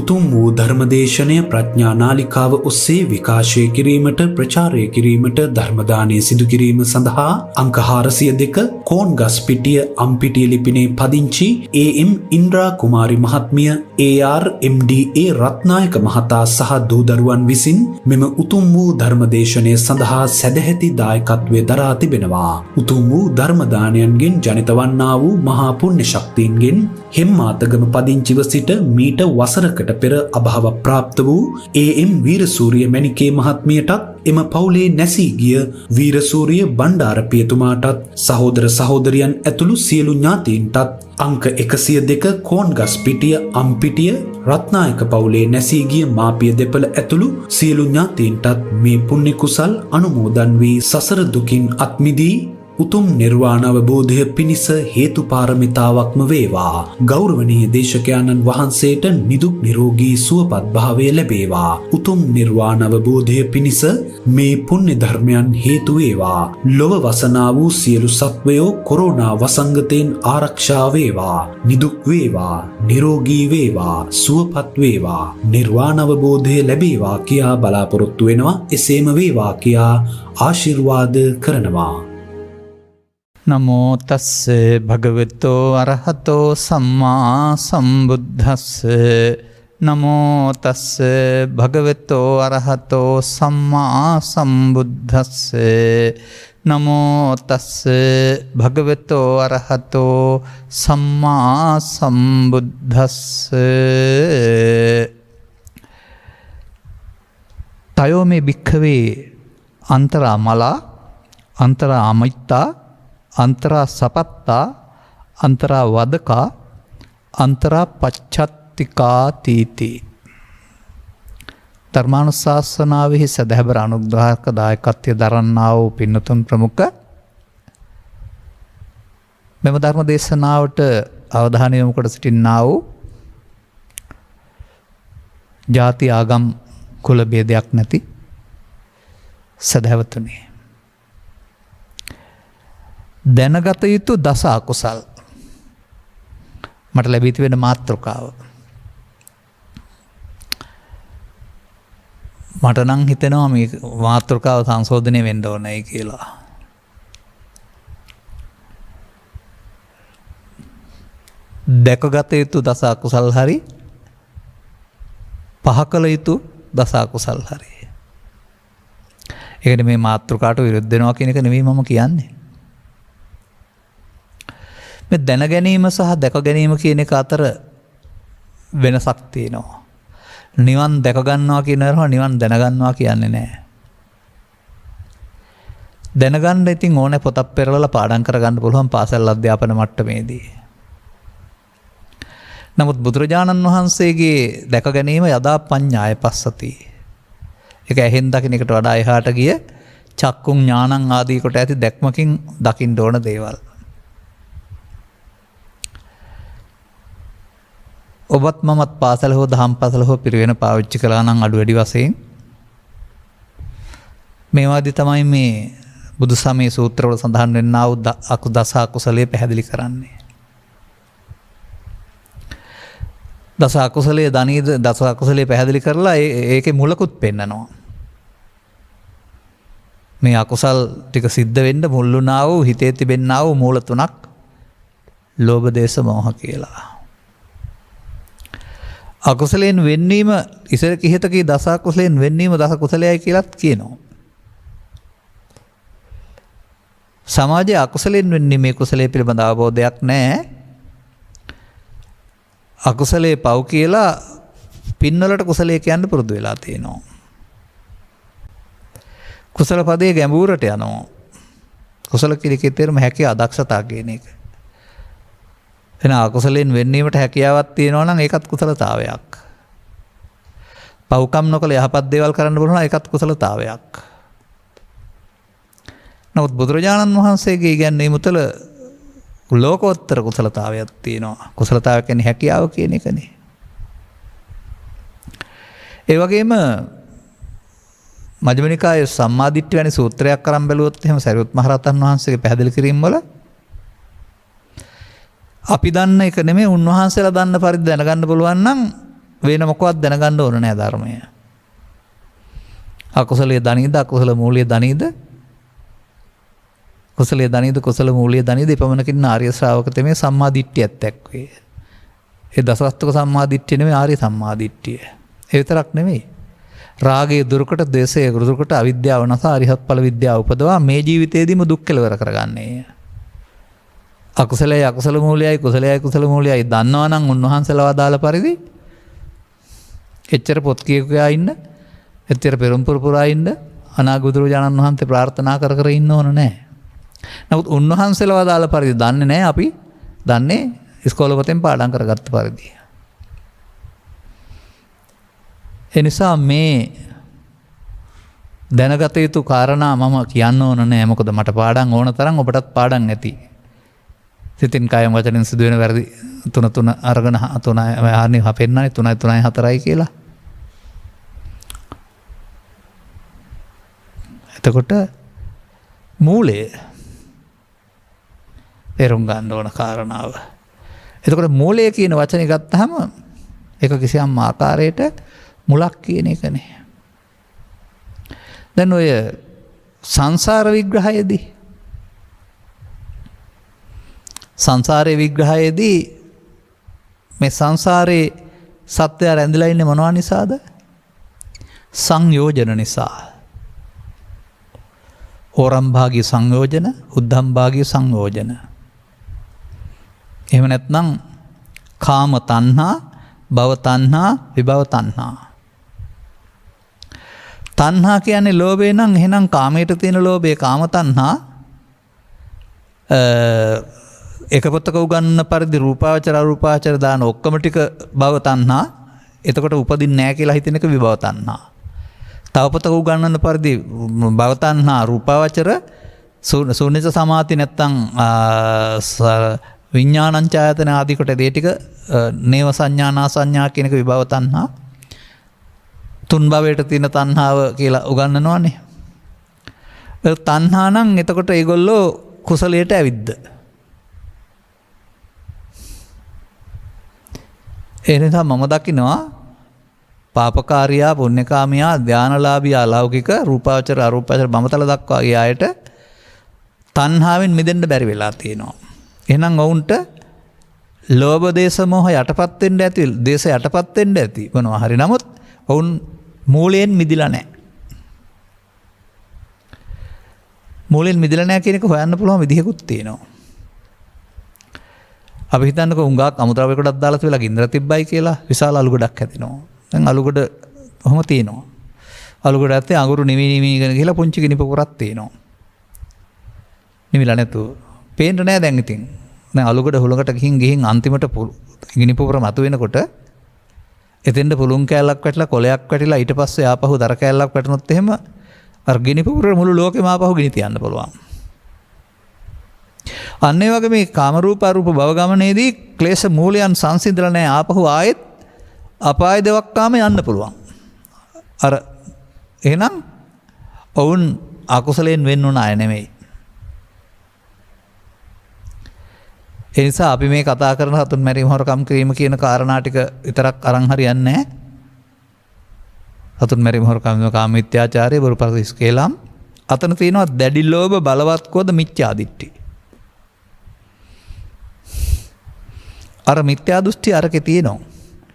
උතුම් වූ ධර්මදේශනය ප්‍රඥා නාලිකාව ඔස්සේ විකාශය කිරීමට ප්‍රචාරය කිරීමට ධර්මදානය සිදු කිරීම සඳහා අංක 402 කෝන්ගස්පිටිය අම්පිටිය ලිපිනේ පදිංචි AM ඉන්ද්‍රා කුමාරි මහත්මිය AR MDA රත්නායක මහතා සහ දූදරුවන් විසින් මෙම උතුම් වූ ධර්මදේශනය සඳහා සැදැහැති දායකත්වය දරා තිබෙනවා. උතුම් වූ ධර්මදානයන්ගෙන් ජනිත වන්නා වූ මහා පුණ්‍ය ශක්තියින්ගෙන් හෙම්මාතගම පදිංචිව සිට මීට වසරකට පෙර අභාව ප්‍රාප්ත වූ AM වීරසූරිය මැණිකේ මහත්මියටත් එම පවුලේ නැසී ගිය වීරසූරිය බණ්ඩාර පියතුමාටත් සහෝදර සහෝදරියන් ඇතුළු සියලු ඥාතීන්ටත් අංක 102 කෝන්ගස්පිටිය අම්පිටිය රත්නායක පවුලේ නැසී ගිය මාපිය දෙපළ ඇතුළු සියලු ඥාතීන්ටත් මේ පුණ්‍ය කුසල් අනුමෝදන් වී සසර දුකින් අත් මිදී උතුම් නිර්වාණ අවබෝධය පිණිස හේතු පාරමිතාවක්ම වේවා. ගෞරවනීය දේශකයන්න් වහන්සේට නිදුක් නිරෝගී සුවපත් භාවය ලැබේවා. උතුම් නිර්වාණ අවබෝධය පිණිස මේ පුණ්‍ය ධර්මයන් හේතු වේවා. ලොව වසනා වූ සියලු සත්වයෝ කොරෝනා වසංගතයෙන් ආරක්ෂා වේවා. නිදුක් වේවා, නිරෝගී වේවා, සුවපත් වේවා. නිර්වාණ අවබෝධය ලැබේවා කියා බලාපොරොත්තු වෙනවා. එසේම වේවා කියා ආශිර්වාද කරනවා. නමෝ තස්ස භගවතෝ අරහතෝ සම්මා සම්බුද්දස්ස. නමෝ තස්ස භගවතෝ අරහතෝ සම්මා සම්බුද්දස්ස. නමෝ තස්ස භගවතෝ අරහතෝ සම්මා සම්බුද්දස්ස. තයෝ මේ භික්ඛවේ අන්තරා මලා අන්තරා අමිත්තා අන්තරා සපත්තා අන්තරා වදකා අන්තරා පච්චත්තිකා තීති. ධර්මානුශාසනාවෙහි සදහැබර අනුග්‍රහක දායකත්වය දරන්නා වූ පින්නතුන් ප්‍රමුඛ මෙම ධර්ම දේශනාවට අවධානය යොමු කොට සිටින්නා වූ ජාති ආගම් කුල භේදයක් නැති සදහැවතුනි, දැනගත යුතු දස අකුසල් මට ලැබී තිබෙන මාතෘකාව. මට නම් හිතෙනවා මේ මාතෘකාව සංශෝධනය වෙන්න ඕනයි කියලා. දැකගත යුතු දස අකුසල් හරි පහ කළ යුතු දස අකුසල් හරි. ඒකට මේ මාතෘකාවට විරුද්ධ වෙනවා කියන එක නෙවෙයි මම කියන්නේ. මේ දැන ගැනීම සහ දැක ගැනීම කියන එක අතර වෙනසක් තියෙනවා. නිවන් දැක ගන්නවා කියනවා නිවන් දැනගන්නවා කියන්නේ නැහැ. දැනගන්න ඉතින් ඕනේ පොතක් පෙරලලා පාඩම් කරගන්න පුළුවන් පාසල් අධ්‍යාපන මට්ටමේදී. නමුත් බුදුරජාණන් වහන්සේගේ දැක ගැනීම යදා පඤ්ඤාය පස්සති. ඒක ඇහෙන් දකින්න එකට වඩා එහාට ගිය චක්කුම් ඥානං ආදී කොට ඇති දැක්මකින් දකින්න ඕන දේවල්. ඔබත් මමත් පාසල හෝ දහම් පාසල හෝ පිරිවෙන පාවිච්චි කළා නම් අඩු වැඩි වශයෙන් මේවාදී තමයි මේ බුදු සමයේ සූත්‍රවල සඳහන් වෙන්නා වූ දස අකුසලයේ පැහැදිලි කරන්නේ. දස අකුසලයේ දනීද දස අකුසලයේ පැහැදිලි කරලා ඒකේ මුලකුත් පෙන්නනවා. මේ අකුසල් ටික සිද්ධ වෙන්න මුල්ුණා වූ හිතේ තිබෙන්නා වූ මූල තුනක් ලෝභ දේශ මොහ කියලා. අකුසලයෙන් වෙන්වීම ඉසර කිහිතකී දස අකුසලයෙන් වෙන්වීම දස කුසලයයි කියලාත් කියනවා. සමාජයේ අකුසලයෙන් වෙන්නේ මේ කුසලයේ පිළිබඳ අවබෝධයක් නැහැ. අකුසලයේ පව් කියලා පින්වලට කුසලයේ කියන්න පුරුදු වෙලා තියෙනවා. කුසල පදයේ ගැඹුරට යනවා. කුසල කිරිකේ තේරුම හැකිය අදක්ෂතා කියන එක. එන අකුසලයෙන් වෙන්නීමට හැකියාවක් තියෙනවා නම් ඒකත් කුසලතාවයක්. පව්කම් නොකල යහපත් දේවල් කරන්න පුළුවන් ඒකත් කුසලතාවයක්. නමුත් බුදුරජාණන් වහන්සේගේ ඉගැන්වීම තුළ ලෝකෝත්තර කුසලතාවයක් තියෙනවා. කුසලතාවය කියන්නේ හැකියාව කියන එකනේ. ඒ වගේම මජ්ක්‍ධිම නිකායේ සම්මාදිට්ඨිය වැනි සූත්‍රයක් කරන් බැලුවොත් එහෙම සරියුත් මහ රහතන් වහන්සේගේ පැහැදිලි කිරීම වල අපි දන්න එක නෙමෙයි උන්වහන්සේලා දන්න පරිදි දැනගන්න පුළුවන් නම් වෙන මොකවත් දැනගන්න ඕන නෑ ධර්මය. අකුසලයේ දනීද අකුසල මූලයේ දනීද කුසලයේ දනීද කුසල මූලයේ දනීද එපමණකින් ආර්ය ශ්‍රාවක තෙමේ සම්මා දිට්ඨියත් එක්වේ. ඒ දසවස්තුක සම්මා දිට්ඨිය නෙමෙයි ආර්ය සම්මා දිට්ඨිය. ඒ විතරක් නෙමෙයි. රාගයේ දුරුකට ද්වේෂයේ දුරුකට අවිද්‍යාව නැස අරිහත් ඵල විද්‍යාව උපදවා මේ ජීවිතේදීම දුක් කෙලවර කරගන්නේ. අකුසලයේ අකුසල මූලයයි කුසලයේ කුසල මූලයයි දන්නවා නම් උන්වහන්සේලා වදාළ පරිදි එච්චර පොත් කියකයා ඉන්න එච්චර පෙරම්පුර පුරා ඉන්න අනාගතරුජානන් වහන්සේ ප්‍රාර්ථනා කර කර ඉන්න ඕන නෑ. නමුත් උන්වහන්සේලා වදාළ පරිදි දන්නේ නෑ අපි දන්නේ ඉස්කෝලේ පොතෙන් පාඩම් කරගත්ත පරිදි. එනිසා මේ දැනගත යුතු කාරණා මම කියන්න ඕන නෑ මොකද මට පාඩම් ඕන තරම් ඔබටත් පාඩම් ඇති. සිතින් කායම් වචනෙන් සිදුවෙන වැරදි 3 අරගෙන 3 ආන්නේ හපෙන්නනේ 3 3 4යි කියලා. එතකොට මූලයේ තේරුම් ගන්න ඕන කාරණාව. එතකොට මූලය කියන වචනේ ගත්තාම ඒක කිසියම් ආකාරයකට මුලක් කියන එකනේ. දැන් ඔය සංසාර විග්‍රහයේදී සංසාරේ විග්‍රහයේදී මේ සංසාරේ සත්‍යය රැඳිලා ඉන්නේ මොනවා නිසාද? සංයෝජන නිසා. ඕරම් භාගී සංයෝජන, උද්ධම් භාගී සංයෝජන. එහෙම නැත්නම් කාම තණ්හා, භව තණ්හා, විභව තණ්හා. තණ්හා කියන්නේ ලෝභය නම් එහෙනම් කාමයට තියෙන ලෝභය කාම තණ්හා. එක පොතක උගන්වන පරිදි රූපාවචර අරූපාවචර දාන ඔක්කොම ටික භව තණ්හා. එතකොට උපදින්නේ නැහැ කියලා හිතන එක විභව තණ්හා. තව පොතක උගන්වන පරිදි භව තණ්හා රූපාවචර ශූන්‍යත සමාධි නැත්තම් විඥානං ඡායතන ආදී කොට දේ ටික නේව සංඥානා සංඥා කියන එක විභව තණ්හා. තුන් භවයට තියෙන තණ්හාව කියලා උගන්වනවානේ. ඒ තණ්හා නම් එතකොට ඒගොල්ලෝ කුසලයට ඇවිද්ද. ඒ නිසා මම දකිනවා පාපකාරියා පුණ්‍යකාමියා ධානලාභියා ලෞකික රූපාවචර අරූපාවචර බඹතල දක්වා ගිය අයට තණ්හාවෙන් මිදෙන්න බැරි වෙලා තියෙනවා. එහෙනම් ඔවුන්ට ලෝභ දේශ මොහ යටපත් වෙන්න ඇති දේශ යටපත් වෙන්න ඇති මොනවා හරි. නමුත් ඔවුන් මූලයෙන් මිදිලා නැහැ. මූලයෙන් මිදිලා නැහැ කියන එක හොයන්න පුළුවන් විදිහකුත් තියෙනවා. අපි හිතන්නකෝ උංගාක් අමුද්‍රව්‍ය කොටක් දාලා තියලා ගින්දර තිබ්බයි කියලා විශාල අලු ගොඩක් හැදෙනවා. දැන් අලු ගොඩ කොහොම තියෙනවා. අලු ගොඩ ඇත්තේ අඟුරු නිවිගෙන ගිහලා පුංචි ගිනි පොකුරක් තියෙනවා. නිවිලා නැතුව. පේන්න නෑ දැන් ඉතින්. දැන් අලු ගොඩ හුලඟට ගිහින් අන්තිමට ගිනි පොකුර මතුවෙනකොට එතෙන්ද පුළුන් කෑල්ලක් වැටිලා කොලයක් වැටිලා ඊට පස්සේ ආපහු දර කෑල්ලක් වැටුනොත් එහෙම අර ගිනි පොකුර මුළු ලෝකෙම ආපහු ගිනි තියන්න පුළුවන්. අන්න ඒ වගේ මේ කාම රූප අරූප භව ගමනේදී ක්ලේශ මූලයන් සංසිඳලා නැහැ. ආපහු ආයෙත් අපාය දෙවක්කාම යන්න පුළුවන්. අර එහෙනම් ඔවුන් අකුසලයෙන් වෙන්න උන අය නෙමෙයි. ඒ නිසා අපි මේ කතා කරන හතුන් මැරීම හොරකම් කිරීම කියන කාරණා ටික විතරක් අරන් හරියන්නේ නැහැ. හතුන් මැරීම හොරකම් කාම මිත්‍යාචාරය බොරුපරදිස් කේලම් අතන තියෙනවා දැඩි ලෝභ බලවත් කෝධ මිත්‍යා දිට්ඨි. අර මිත්‍යා දෘෂ්ටි අරකේ තියෙනවා.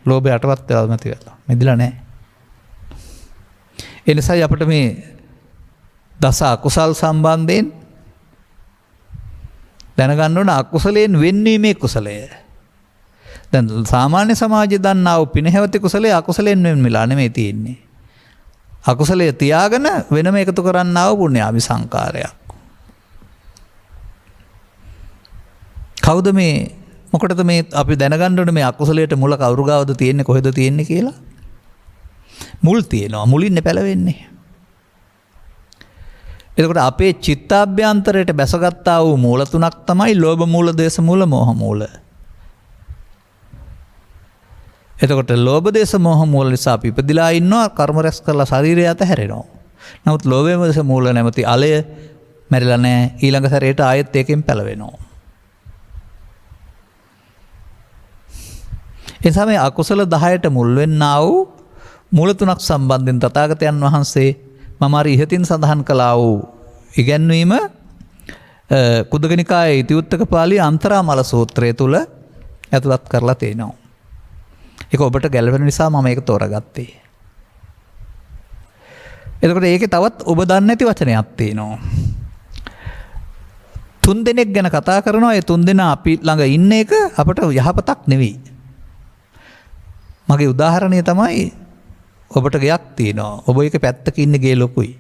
ලෝභය යටපත් වෙලා නැති වෙලා. මෙදිලා නැහැ. ඒ නිසායි අපිට මේ දස අකුසල් සම්බන්ධයෙන් දැනගන්න ඕන අකුසලයෙන් වෙන්නේ මේ කුසලය. දැන් සාමාන්‍ය සමාජයේ දන්නා වූ පිනහැවති කුසලයේ අකුසලයෙන් වෙන්මිලා නෙමෙයි තියෙන්නේ. අකුසලයේ තියාගෙන වෙනම එකතු කරන්නා වූ පුණ්‍යාවි සංකාරයක්. කවුද මේ මොකටද මේ අපි දැනගන්න ඕනේ මේ අකුසලයට මුල කවුරු ගාවද තියෙන්නේ කොහෙද තියෙන්නේ කියලා? මුල් තියෙනවා. මුලින්නේ පැලවෙන්නේ. එතකොට අපේ චිත්තාභ්‍යන්තරයට බැසගත්තා වූ මූල තුනක් තමයි ලෝභ මූල, දේශ මූල, මෝහ මූල. එතකොට ලෝභ දේශ මෝහ මූල නිසා අපි ඉපදිලා ඉන්නවා කර්ම රැස් කරලා ශරීරය අතහැරෙනවා. නමුත් ලෝභ දේශ මූල නැමැති අලය මැරිලා නැහැ. ඊළඟ සැරේට ආයෙත් ඒකෙන් පැලවෙනවා. එනිසා මේ අකුසල 10ට මුල් වෙන්නා වූ මූල තුනක් සම්බන්ධයෙන් තථාගතයන් වහන්සේ මම අර ඉහතින් සඳහන් කළා වූ ඉගැන්වීම කුද්දක නිකායේ ඉතිඋත්තක පාළියේ අන්තරාමල සූත්‍රය තුල ඇතුළත් කරලා තියෙනවා. ඒක ඔබට ගැළපෙන නිසා මම ඒක තෝරගත්තේ. එතකොට ඒකේ තවත් ඔබ දන්නේ නැති වචනයක් තියෙනවා. 3 දෙනෙක් ගැන කතා කරනවා. ඒ 3 දෙනා අපි ළඟ ඉන්න එක අපට යහපතක් නෙවෙයි. මගේ උදාහරණය තමයි ඔබට ගයක් තියෙනවා. ඔබ එක පැත්තක ඉන්න ගේ ලොකුයි.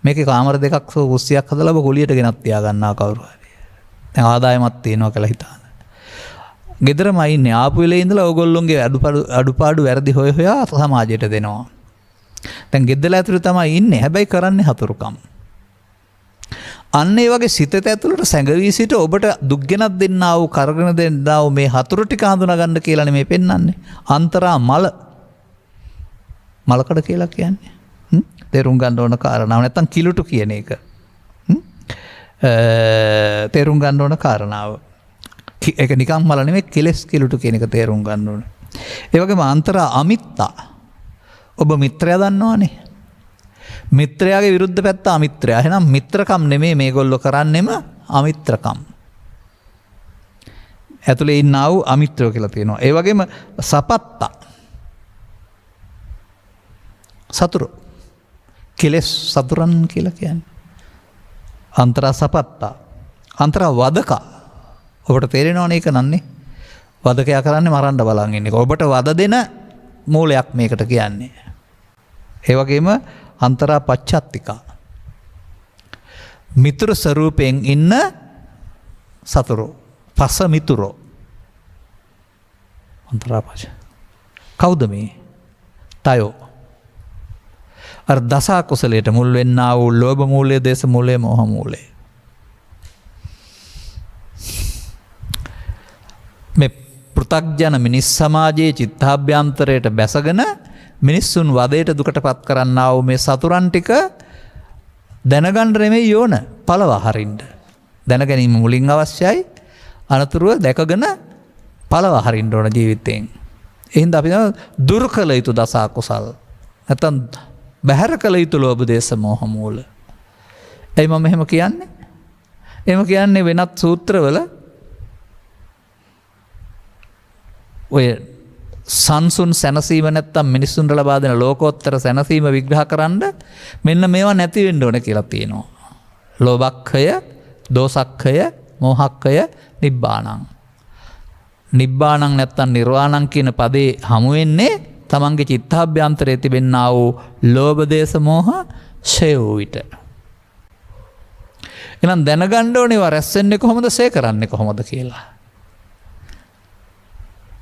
මේකේ කාමර දෙකක් කුස්සියක් හදලා ඔබ කුලියට ගෙනත් තියා ගන්නවා කවුරු හරි. දැන් ආදායමක් තියෙනවා කියලා හිතාන. ගෙදරම ඉන්නේ ආපු වෙලේ ඉඳලා ඕගොල්ලොන්ගේ අඩුපාඩු වැරදි හොය හොයා සමාජයට දෙනවා. දැන් ගෙදර ඇතුළේ තමයි ඉන්නේ. හැබැයි කරන්නේ හතුරුකම්. අන්න ඒ වගේ සිතට ඇතුළට සැඟවී සිට ඔබට දුක් ගෙනත් දෙන්නා වූ කරගෙන දෙන්නා වූ මේ හතුරු ටික හඳුනා ගන්න කියලා නෙමෙයි පෙන්වන්නේ. අන්තරා මලකඩ කියලා කියන්නේ. තේරුම් ගන්න ඕන කාරණාව නැත්තම් කිලුටු කියන එක. තේරුම් ගන්න ඕන කාරණාව. ඒක නිකන් මල නෙමෙයි කෙලස් කිලුටු කියන එක තේරුම් ගන්න ඕන. ඒ වගේම අන්තරා අමිත්තා. ඔබ මිත්‍රයා දන්නවනේ. මිත්‍රයාගේ විරුද්ධ පැත්ත අමිත්‍රයා. එහෙනම් මිත්‍රකම් නෙමෙයි මේගොල්ලෝ කරන්නෙම අමිත්‍රකම්. ඇතුලේ ඉන්නා වූ අමිත්‍රයෝ කියලා තියෙනවා. ඒ වගේම සපත්තා. සතුරු. කෙලස් සතුරන් කියලා කියන්නේ. අන්තරා සපත්තා. අන්තරා වදකා. ඔබට තේරෙනවනේ ඒක නන්නේ. වදකයා කරන්නේ මරන්න බලන් ඉන්න එක. ඔබට වද දෙන මූලයක් මේකට කියන්නේ. ඒ වගේම අන්තරා පච්චත්තිකා. මිතුරු ස්වරූපයෙන් ඉන්න සතුරු. පස මිතුරෝ. අන්තරා පච්ච. කවුද මේ? තයෝ. අර දස කුසලයට මුල් වෙන්නා වූ ලෝභ මූලය, දේශ මූලය, මෝහ මූලය. මේ පෘථග්ජන මිනිස් සමාජයේ චිත්තාභ්‍යන්තරයට බැසගෙන මිනිස්සුන් වදයට දුකට පත් කරන්නා වූ මේ සතුරන් ටික දැනගන්න නෙමෙයි ඕන පළව හරින්න. දැන ගැනීම මුලින් අවශ්‍යයි. අනතුරුව දැකගෙන පළව හරින්න ඕන ජීවිතයෙන්. එහෙනම් අපි දුරු කළ යුතු දස කුසල්. නැත්තම් බැහැර කළ යුතු ලෝභ දේශ මොහ මූල. එයි මම එහෙම කියන්නේ? එහෙම කියන්නේ වෙනත් සූත්‍රවල ඔය සංසුන් සැනසීම නැත්තම් මිනිස්සුන්ට ලබා දෙන ලෝකෝත්තර සැනසීම විග්‍රහ කරන්න මෙන්න මේවා නැති වෙන්න ඕන කියලා තියෙනවා. ලෝභක්ඛය, දෝසක්ඛය, මෝහක්ඛය, නිබ්බාණං. නිබ්බාණං නැත්තම් නිර්වාණං කියන පදේ හමු වෙන්නේ තමන්ගේ චිත්තාභ්‍යන්තරයේ තිබෙන්නා වූ ලෝභ දේශ මොහ ඡය වූ විට. එහෙනම් දැනගන්න ඕනේ වා රැස් වෙන්නේ කොහොමද, ඡය කරන්නේ කොහොමද කියලා.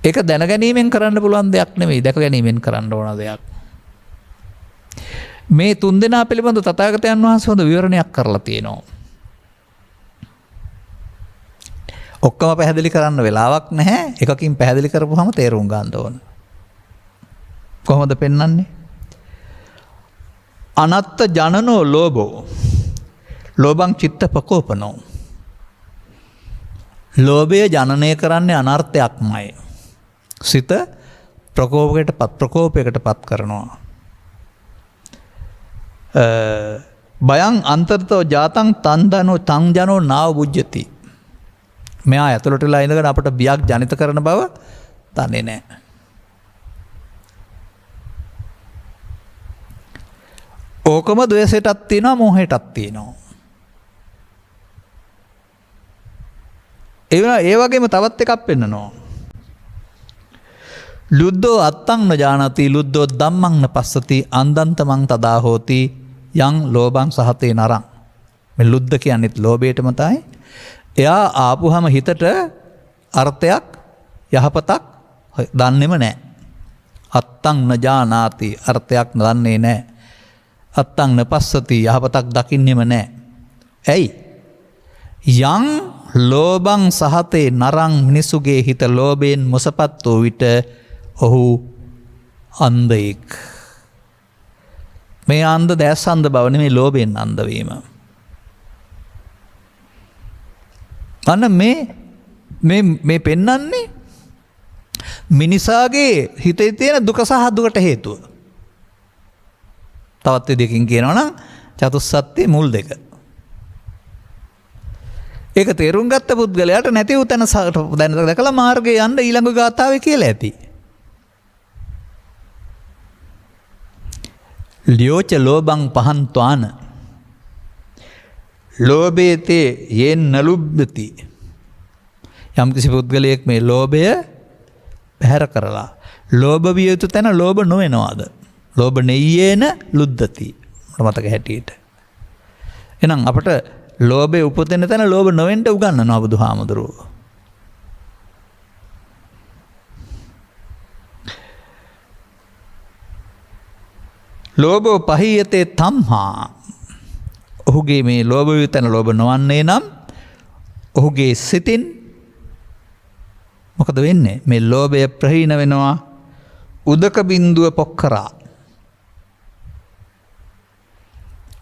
ඒක දැන ගැනීමෙන් කරන්න පුළුවන් දෙයක් නෙමෙයි, දැක ගැනීමෙන් කරන්න ඕන දෙයක්. මේ 3 දෙනා පිළිබඳ තථාගතයන් වහන්සේ හොඳ විවරණයක් කරලා තියෙනවා. ඔක්කොම පැහැදිලි කරන්න වෙලාවක් නැහැ. එකකින් පැහැදිලි කරපුවාම තේරුම් ගන්න ඕන. කොහොමද පෙන්වන්නේ? අනත්ත ජනනෝ ලෝභෝ ලෝභං චිත්ත ප්‍රකෝපනෝ. ලෝභය ජනනය කරන්නේ අනර්ථයක්මයි. සිත ප්‍රකෝපයකට පත් කරනවා. බයං අන්තරතෝ ජාතං තං ජනෝ නාව බුජ්ජති. මෙයා ඇතුළට වෙලා ඉඳගෙන අපට බියක් ජනිත කරන බව දන්නේ නැහැ. ඕකම ද්වේෂයටත් තියෙනවා, මෝහයටත් තියෙනවා. ඒ වගේම තවත් එකක් පෙන්නනවා. ලුද්දෝ අත්තං නජානති ලුද්දෝ ධම්මං නපස්සති අන්දන්තමං තදා හෝති යං ලෝභං සහතේ නරං. මේ ලුද්ද කියන්නේත් ලෝභයටම තමයි. එයා ආපුහම හිතට අර්ථයක් යහපතක් දන්නේම නැහැ. අත්තං නජානාති අර්ථයක් දන්නේ නැහැ. අත්තං නපස්සති යහපතක් දකින්නෙම නැහැ. ඇයි? යං ලෝභං සහතේ නරං මිනිසුගේ හිත ලෝභයෙන් මොසපත් වූ විට ඔහු අන්ධයෙක්. මේ අන්ධ දැස් අන්ධ බව නෙමෙයි ලෝභයෙන් අන්ධ වීම. අන්න මේ පෙන්වන්නේ මිනිසාගේ හිතේ තියෙන දුක සහ දුකට හේතුව. තවත් විදිහකින් කියනවා නම් චතුස්සත්ත්‍ය මුල් දෙක. ඒක තේරුම් ගත්ත පුද්ගලයාට නැති වූ තැන දැන දැකලා මාර්ගයේ යන්න ඊළඟ ගාථාවේ කියලා ඇති. ලියෝච ලෝබං පහන්ත්වාන ලෝභේතේ යෙන් නලුබ්බති. යම් කිසි පුද්ගලයෙක් මේ ලෝභය පැහැර කරලා ලෝභ විය යුතු තැන ලෝභ නොවෙනවාද? ලෝභ නෙය්‍යේන ලුද්දති. මතක හැටියට. එහෙනම් අපට ලෝභය උපදින තැන ලෝභ නොවෙන්න උගන්වනවා බුදුහාමුදුරුවෝ. ලෝභෝ පහියතේ තම්හා. ඔහුගේ මේ ලෝභ විය තැන ලෝභ නොවන්නේ නම් ඔහුගේ සිතින් මොකද වෙන්නේ? මේ ලෝභය ප්‍රහීන වෙනවා උදක බින්දුව පොක්කරා.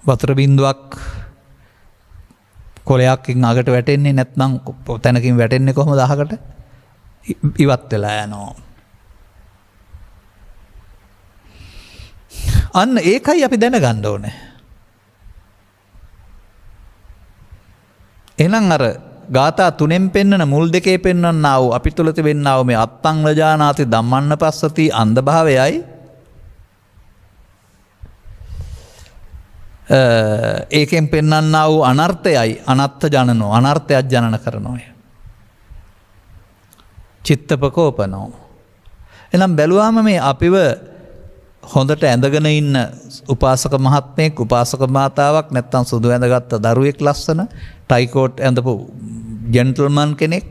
වතුර බින්දුවක් කොලයක්කින් අගට වැටෙන්නේ නැත්නම් තැනකින් වැටෙන්නේ කොහොමද අහකට? ඉවත් වෙලා යනවා. අන්න ඒකයි අපි දැනගන්න ඕනේ. එහෙනම් අර ගාථා තුනෙන් පෙන්නන මුල් දෙකේ පෙන්වන්නා වූ අපි තුල තිබෙන්නා වූ මේ අත්තං ලජානාති ධම්මන්න පස්සති අන්ධභාවයයි ඒකෙන් පෙන්වන්නා වූ අනර්ථයයි අනත්ත ජනනෝ අනර්ථයක් ජනන කරනවා. චිත්තපකෝපනෝ. එනම් බැලුවාම මේ අපිව හොඳට ඇඳගෙන ඉන්න උපාසක මහත්මයෙක් උපාසක මාතාවක් නැත්තම් සුදු ඇඳගත්ත දරුවෙක් ලස්සන ටයිකෝට් ඇඳපු ජෙන්ටල්මන් කෙනෙක්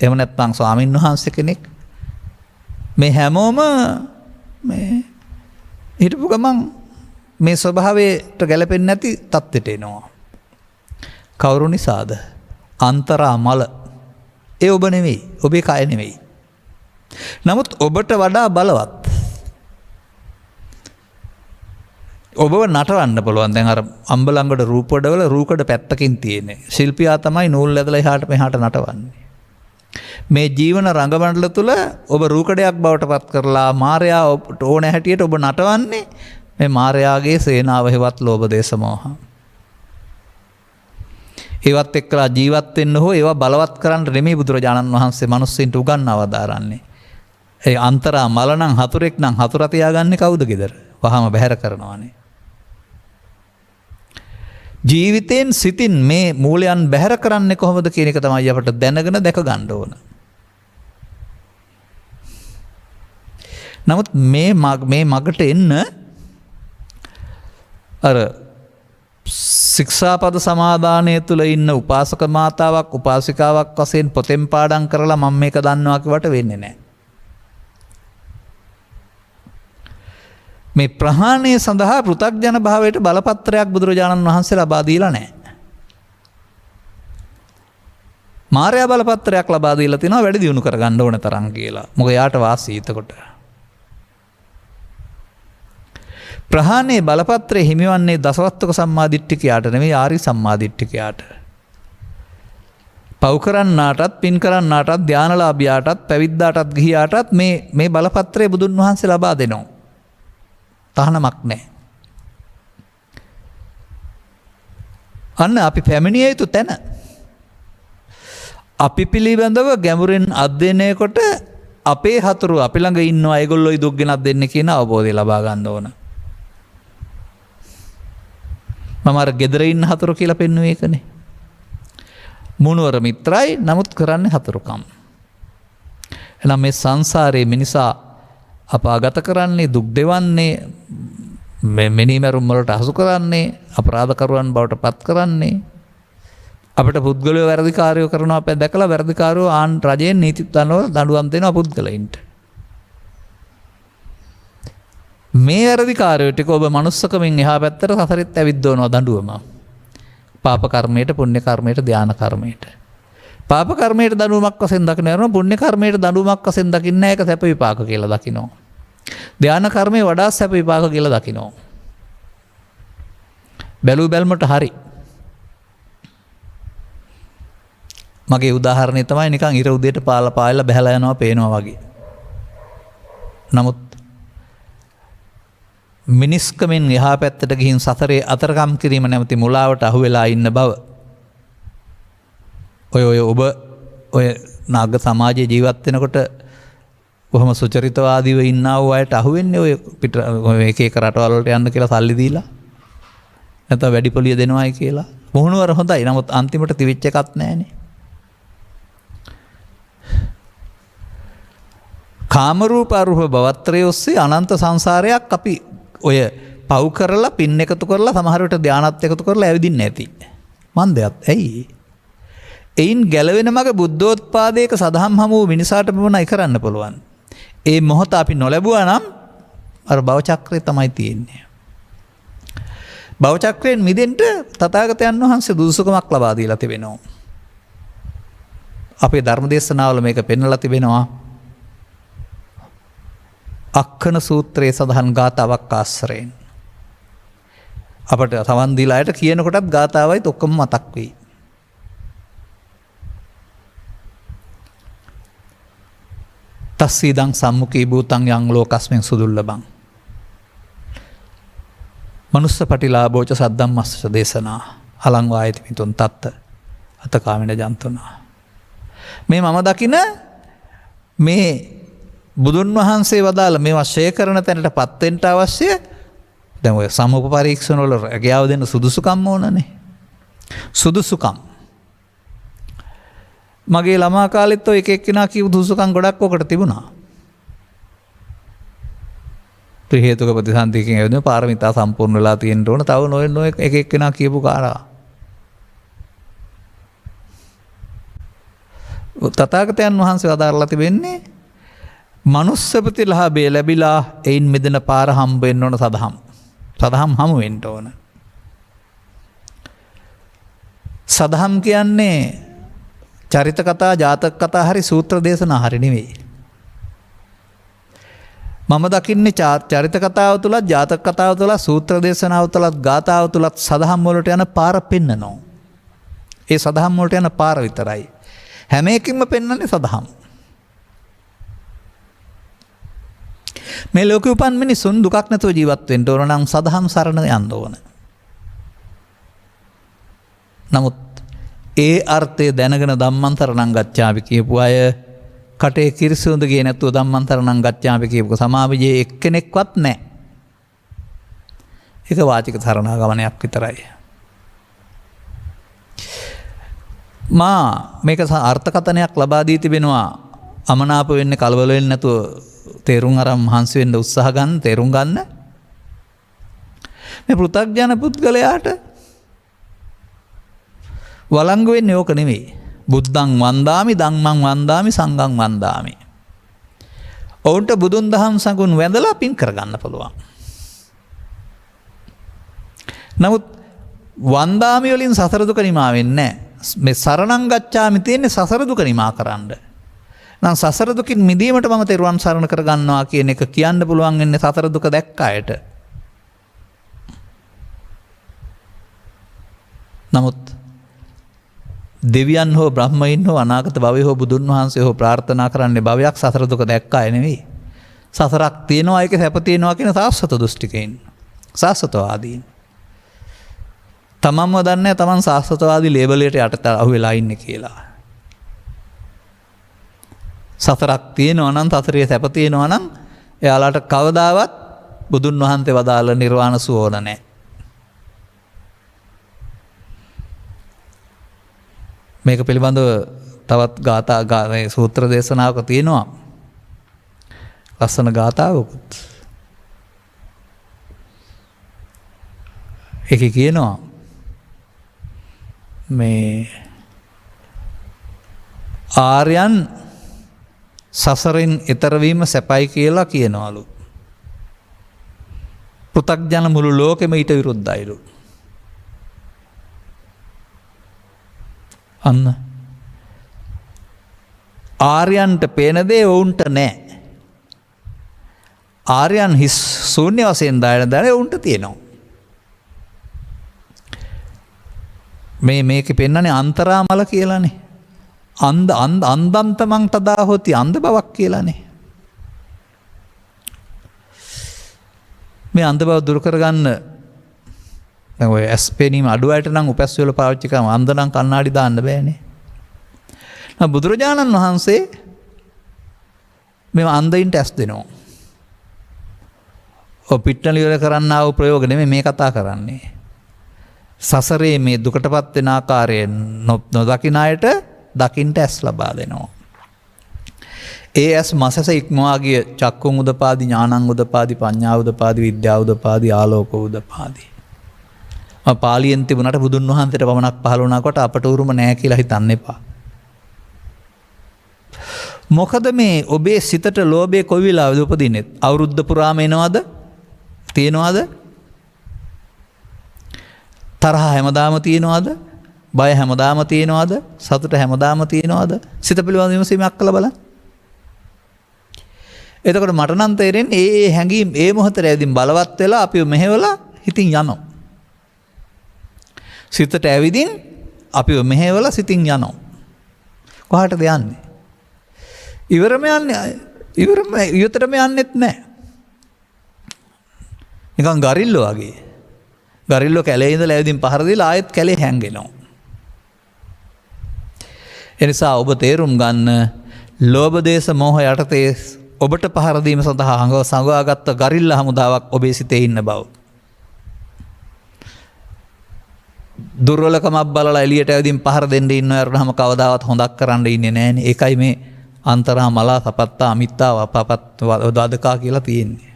එහෙම නැත්නම් ස්වාමින් වහන්සේ කෙනෙක් මේ හැමෝම මේ හිටපු ගමන් මේ ස්වභාවයට ගැලපෙන්නේ නැති තත්ත්වයට එනවා. කවුරු නිසාද? අන්තරා මල. ඒ ඔබ නෙවෙයි. ඔබේ කය නෙවෙයි. නමුත් ඔබට වඩා බලවත් ඔබව නටවන්න පුළුවන්. දැන් අර අම්බලංගොඩ රූපඩවල රූකඩ පැත්තකින් තියෙන්නේ. ශිල්පියා තමයි නූල් ඇදලා එහාට මෙහාට නටවන්නේ. මේ ජීවන රංගමණ්ඩල තුල ඔබ රූකඩයක් බවට පත් කරලා මායя ඕන හැටියට ඔබ නටවන්නේ මේ මායාගේ සේනාව හේවත් ලෝභ දේශ මොහ. ඒවත් එක්කලා ජීවත් වෙන්න හෝ ඒවා බලවත් කරන්න නෙමෙයි බුදුරජාණන් වහන්සේ මිනිස්සුන්ට උගන්වව දාරන්නේ. ඒ අන්තරා මල නම් හතුරෙක් නම් හතුර තියාගන්නේ කවුද ගෙදර? වහම බැහැර කරනවානේ. ජීවිතෙන් සිතින් මේ මූලයන් බැහැර කරන්නේ කොහොමද කියන එක තමයි අපට දැනගෙන දැක ගන්න ඕන. නමුත් මේ මගට එන්න අර ශික්ෂාපද සමාදානය තුළ ඉන්න උපාසක මාතාවක් උපාසිකාවක් වශයෙන් පොතෙන් පාඩම් කරලා මම මේක දන්නවා කිව්වට වෙන්නේ නැහැ. මේ ප්‍රහාණය සඳහා පෘථග්ජන භාවයට බලපත්‍රයක් බුදුරජාණන් වහන්සේ ලබා දීලා නැහැ. මාර්යා බලපත්‍රයක් ලබා දීලා තිනවා වැඩි දියුණු කරගන්න ඕන තරම් කියලා. මොකද යාට වාසී එතකොට. ප්‍රහාණයේ බලපත්‍රය හිමිවන්නේ දසවස්තුක සම්මාදිට්ඨිකයාට නෙමෙයි ආරි සම්මාදිට්ඨිකයාට. පව් කරන්නාටත් පින් කරන්නාටත් ධානලාභියාටත් පැවිද්දාටත් ගිහියාටත් මේ බලපත්‍රය බුදුන් වහන්සේ ලබා දෙනවා. තහනමක් නැහැ. අන්න අපි පැමිණිය යුතු තැන අපි පිළිබඳව ගැඹුරින් අධ්‍යයනය කොට අපේ හතුරු අපි ළඟ ඉන්නවා ඒගොල්ලෝයි දුක් ගෙනත් දෙන්න කියන අවබෝධය ලබා ගන්න ඕන. මම අර ගෙදර ඉන්න හතුරු කියලා පෙන්වුවේ ඒකනේ. මුණුවර මිත්‍රයි නමුත් කරන්නේ හතුරුකම්. එහෙනම් මේ සංසාරයේ මිනිසා අපාගත කරන්නේ දුක් දෙවන්නේ මෙනිමරුම් වලට හසු කරන්නේ අපරාධකරුවන් බවට පත් කරන්නේ අපිට පුද්ගලයෝ වැරදිකාරයෝ කරනවා අපේ දැකලා වැරදිකාරයෝ ආන් රජයෙන් නීති දඬුවම් දෙනවා පුද්ගලයින්ට. මේ වැරදිකාරයෝ ටික ඔබ manussකමින් එහා පැත්තට සසරෙත් ඇවිද්දවනවා දඬුවම. පාප කර්මයට පුණ්‍ය කර්මයට ධාන කර්මයට. පාප කර්මයට දඬුවමක් වශයෙන් දකිනවා පුණ්‍ය කර්මයට දඬුවමක් වශයෙන් දකින්නේ නැහැ ඒක සැප විපාක කියලා දකිනවා. ධාන කර්මයේ වඩා සැප විපාක කියලා දකිනවා. බැලු බැල්මට හරි. මගේ උදාහරණය තමයි නිකන් ඉර උදේට පාලා බහැලා යනවා පේනවා වගේ. නමුත් මිනිස්කමෙන් එහා පැත්තට ගිහින් සසරේ අතරකම් කිරීම නැමති මුලාවට අහු වෙලා ඉන්න බව ඔබ ඔය නාග සමාජයේ ජීවත් වෙනකොට කොහොම සුචරිතවාදීව ඉන්නා වූ අයට අහුවෙන්නේ ඔය පිට එක එක රටවල් වලට යන්න කියලා සල්ලි දීලා නැත්නම් වැඩි පොලිය දෙනවායි කියලා. මුහුණුවර හොඳයි. නමුත් අන්තිමට තිවිච්ච එකක් නැහැනේ. කාමරූප අරූප භවත්‍රය ඔස්සේ අනන්ත සංසාරයක් අපි ඔය පව් කරලා පින් එකතු කරලා සමහර විට ධානත් එකතු කරලා ඇවිදින්න ඇති. මන්දයත් ඇයි? එයින් ගැලවෙන මග බුද්ධෝත්පාදයක සදහම් හමු වූ මිනිසාට පමණයි කරන්න පුළුවන්. ඒ මොහොත අපි නොලැබුවා නම් අර භව චක්‍රය තමයි තියෙන්නේ. භව චක්‍රයෙන් මිදෙන්න තථාගතයන් වහන්සේ දුසුකමක් ලබා දීලා තිබෙනවා. අපේ ධර්ම දේශනාවල මේක පෙන්වලා තිබෙනවා. අක්ඛන සූත්‍රයේ සඳහන් ගාතාවක් ආශ්‍රයෙන් අපට සමන් දීලා අයට කියනකොටත් ගාතාවයිත් ඔක්කොම මතක් වෙයි. තස්සීදං සම්මුඛී භූතං යං ලෝකස්මින් සුදුල්ලබං මනුස්ස පටිලාභෝච සද්දම්මස්ස දේශනා අලං වායති මිතුන් තත්ත අතකාමින ජන්තුනා. මේ මම දකින මේ බුදුන් වහන්සේ වදාළ මේවා ෂේ කරන තැනට පත්වෙන්ට අවශ්‍ය දැන් ඔය සමුප පරීක්ෂණ වල රැකියාව දෙන්න සුදුසුකම් ඕනනේ. සුදුසුකම් මගේ ළමා කාලෙත් ඔය එක එක්කෙනා කියපු සුදුසුකම් ගොඩක් ඔකට තිබුණා. ත්‍රි හේතුක ප්‍රතිසන්දියකින් ඇවිදින පාරමිතා සම්පූර්ණ වෙලා තියෙන්න ඕන. තව නොය එක එක්කෙනා කියපු කාරණා. තථාගතයන් වහන්සේ වදාරලා තිබෙන්නේ මනුස්ස ප්‍රතිලාභය ලැබිලා එයින් මෙදෙන පාර හම්බ වෙන්න ඕන සදහම්. සදහම් හමු වෙන්න ඕන. සදහම් කියන්නේ චරිත කතා, ජාතක කතා හරි සූත්‍ර දේශනා හරි නෙවෙයි. මම දකින්නේ චරිත කතාව තුලත්, ජාතක කතාව තුලත්, සූත්‍ර දේශනාව තුලත්, ගාථාව තුලත් සදහම් වලට යන පාර පෙන්නනවා. ඒ සදහම් වලට යන පාර විතරයි. හැම එකකින්ම පෙන්වන්නේ සදහම්. මේ ලෝකේ උපන් මිනිසුන් දුකක් නැතුව ජීවත් වෙන්න ඕන නම් සදහම් සරණ යන්න ඕන. නමුත් ඒ අර්ථය දැනගෙන ධම්මන්තරණං ගච්ඡාමි කියපු අය කටේ කිරිසුඳ ගියේ නැතුව ධම්මන්තරණං ගච්ඡාමි කියපු සමාවිජේ එක්කෙනෙක්වත් නැහැ. ඒක වාචික සරණාගමනයක් විතරයි. මා මේක අර්ථකථනයක් ලබා දී තිබෙනවා. අමනාප වෙන්නේ කලබල වෙන්නේ නැතුව තේරුම් අරන් මහන්සි වෙන්න උත්සාහ ගන්න, තේරුම් ගන්න. මේ පෘථග්ජන පුද්ගලයාට වළංගු වෙන්නේ ඕක නෙවෙයි. බුද්ධං වන්දාමි, ධම්මං වන්දාමි, සංඝං වන්දාමි. ඔවුන්ට බුදුන් දහම් සංඝුන් වැඳලා පින් කරගන්න පුළුවන්. නමුත් වන්දාමි වලින් සසර දුක නිමා වෙන්නේ නැහැ. මේ සරණං ගච්ඡාමි තියෙන්නේ සසර දුක නිමා කරන්න. නම් සසර දුකින් මිදීමට මම තෙරුවන් සරණ කරගන්නවා කියන එක කියන්න පුළුවන් වෙන්නේ සසර දුක දැක්ක අයට. නමුත් දෙවියන් හෝ බ්‍රහ්මයින් හෝ අනාගත භවයේ හෝ බුදුන් වහන්සේ හෝ ප්‍රාර්ථනා කරන්නේ භවයක් සසර දුක දැක්ක අය නෙවෙයි. සසරක් තියෙනවා, ඒක සැප තියෙනවා කියන සාස්වත දෘෂ්ටිකයින්, සාස්වතවාදීන්. තමන්ම දන්නේ තමන් සාස්වතවාදී ලේබලයට යටට අහු වෙලා ඉන්නේ කියලා. සසරක් තියෙනවා නම්, සසරේ සැප තියෙනවා නම් එයාලට කවදාවත් බුදුන් වහන්සේ වදාළ නිර්වාණ සුව ඕන නැහැ. මේක පිළිබඳව තවත් ගාථා සූත්‍ර දේශනාවක තියෙනවා. ලස්සන ගාථාවකුත්. ඒකේ කියනවා මේ ආර්යයන් සසරින් එතර වීම සැපයි කියලා කියනවලු. පෘථග්ජන මුළු ලෝකෙම ඊට විරුද්ධයිලු. අන්න ආර්යයන්ට පේන දේ ඔවුන්ට නැහැ. ආර්යයන් හිස් ශූන්‍ය වශයෙන් දාන ඔවුන්ට තියෙනවා. මේකේ පෙන්නන්නේ අන්තරාමල කියලානේ. අන්දන්තමං තදා හොති අන්ධ බවක් කියලානේ. මේ අන්ධ බව දුරු කරගන්න දැන් ඔය ඇස් පෙනීම අඩු අයට නම් උපැස් වල පාවිච්චි කරන අන්ධ නම් කණ්ණාඩි දාන්න බෑනේ. බුදුරජාණන් වහන්සේ මේ අන්ධයින්ට ඇස් දෙනවා. ඔය පිට්ටනිය වල කරන්න ආව ප්‍රයෝග නෙමෙයි මේ කතා කරන්නේ. සසරේ මේ දුකටපත් වෙන ආකාරයෙන් නොදකින අයට දකින්ට ඇස් ලබා දෙනවා. ඒ ඇස් මසස ඉක්මවා ගිය චක්කුන් උදපාදි ඥානං උදපාදි පඤ්ඤා උදපාදි විද්‍යා උදපාදි ආලෝක උදපාදි. පාලියෙන් තිබුණාට බුදුන් වහන්සේට පමණක් පහළ වුණාකොට අපට උරුම නැහැ කියලා හිතන්න එපා. මොකද මේ ඔබේ සිතට ලෝභය කොයි වෙලාවෙද උපදින්නේ? අවුරුද්ද පුරාම එනවද? තියෙනවද? තරහ හැමදාම තියෙනවද? බය හැමදාම තියෙනවද? සතුට හැමදාම තියෙනවද? සිත පිළිබඳ විමසීමක් කළා බලන්න. එතකොට මට නම් තේරෙන්නේ ඒ හැඟීම් ඒ මොහොතේ ඇවිදින් බලවත් වෙලා අපිව මෙහෙवला හිතින් යනවා. සිතට ඇවිදින් අපිව මෙහෙवला සිතින් යනවා. කොහාටද යන්නේ? ඉවරම යන්නේ ඉවතරම යන්නෙත් නැහැ. නිකන් ගරිල්ලෝ වගේ. ගරිල්ලෝ කැලේ ඉඳලා ඇවිදින් පහර දීලා ආයෙත් කැලේ හැංගෙනවා. එනිසා ඔබ තේරුම් ගන්න ලෝභ දේශ මොහ යටතේ ඔබට පහර දීම සඳහා සංගවාගත් ගරිල්ලා හමුදාවක් ඔබේ සිතේ ඉන්න බව. දුර්වලකමක් බලලා එළියට ඇවිදින් පහර දෙන්න ඉන්න යරනම කවදාවත් හොඳක් කරන්න ඉන්නේ නැහනේ. ඒකයි මේ අන්තරා මලා සපත්තා අමිත්තා වපපත් වදකා කියලා තියෙන්නේ.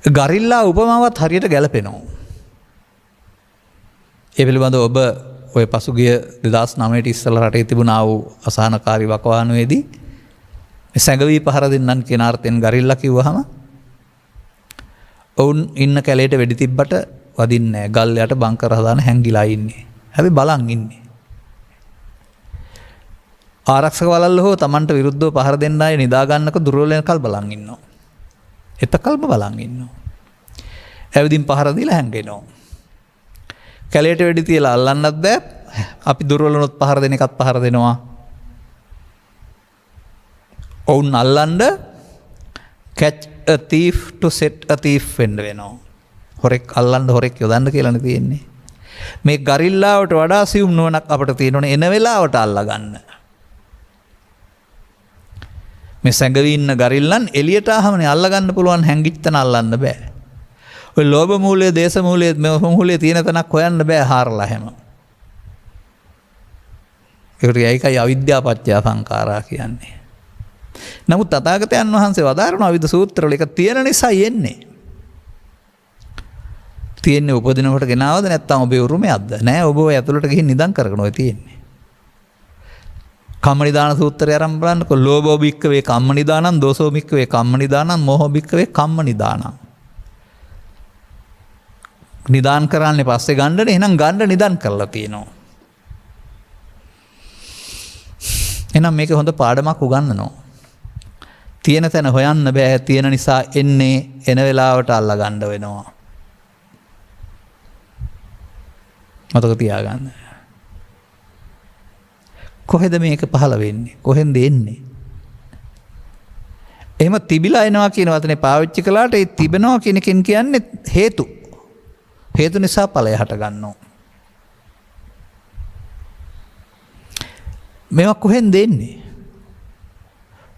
ගරිල්ලා උපමාවත් හරියට ගැලපෙනවා. ඒ පිළිබඳව ඔබ ඔය පසුගිය 2009 ඉස්සෙල්ලා රටේ තිබුණා වූ අසහනකාරී වකවානුවේදී මේ සැඟවී පහර දෙන්නන් කියන අර්ථයෙන් ගරිල්ලා කිව්වහම ඔවුන් ඉන්න කැලේට වෙඩි තිබ්බට වදින්නේ නැහැ. ගල් යට බංකර හදාන හැංගිලා ඉන්නේ. හැබැයි බලන් ඉන්නේ. ආරක්ෂක වලල්ල හෝ Tamanට විරුද්ධව පහර දෙන්න අය නිදා ගන්නක දුර්වල වෙනකල් බලන් ඉන්නවා. එතකල්ම බලන් ඉන්නවා. ඇවිදින් පහර දීලා හැංගෙනවා. කැලේට වෙඩි තියලා අල්ලන්නත් බෑ. අපි දුර්වල වුණොත් පහර දෙන එකත් පහර දෙනවා. ඔවුන් අල්ලන්න catch a thief to set a thief වෙන්න වෙනවා. හොරෙක් අල්ලන්න හොරෙක් යොදන්න කියලානේ තියෙන්නේ. මේ ගරිල්ලාවට වඩා සියුම් නුවණක් අපිට තියෙනෝනේ එන වෙලාවට අල්ලා ගන්න. මේ සැඟවි ඉන්න ගරිල්ලන් එළියට ආවමනේ අල්ලා ගන්න පුළුවන් හැංගිච්චතන අල්ලන්න බෑ. ඔය ලෝභ මූලයේ දේශ මූලයේ මේ මූලයේ තියෙන තැනක් හොයන්න බෑ හාරලා හැම. ඒකයි අවිද්‍යාව පත්‍ය සංඛාරා කියන්නේ. නමුත් තථාගතයන් වහන්සේ වදාරන විවිධ සූත්‍රවල එක තියෙන නිසා යන්නේ. තියෙන්නේ උපදිනකොට ගෙනාවද නැත්නම් ඔබේ උරුමයක්ද? නෑ ඔබ ඔය ඇතුළට ගිහින් නිදන් කරගෙන ඔය තියෙන්නේ. කම්මනිදාන සූත්‍රය ආරම්භ බලන්නකො ලෝභෝ භික්ඛවේ කම්මනිදානං දෝසෝ භික්ඛවේ කම්මනිදානං මෝහෝ භික්ඛවේ කම්මනිදානං. නිදාන් කරන්නේ පස්සේ ගන්නනේ එහෙනම් ගන්න නිදාන් කරලා තියෙනවා. එහෙනම් මේක හොඳ පාඩමක් උගන්වනවා. තියෙන තැන හොයන්න බෑ තියෙන නිසා එන්නේ එන වෙලාවට අල්ලා ගන්න වෙනවා. මතක තියාගන්න. කොහෙද මේක පහළ වෙන්නේ? කොහෙන්ද එන්නේ? එහෙම තිබිලා එනවා කියන වචනේ පාවිච්චි කළාට ඒ තිබෙනවා කියන එකෙන් කියන්නේ හේතු. හේතු නිසා ඵලය හට ගන්නවා. මේවා කොහෙන්ද එන්නේ?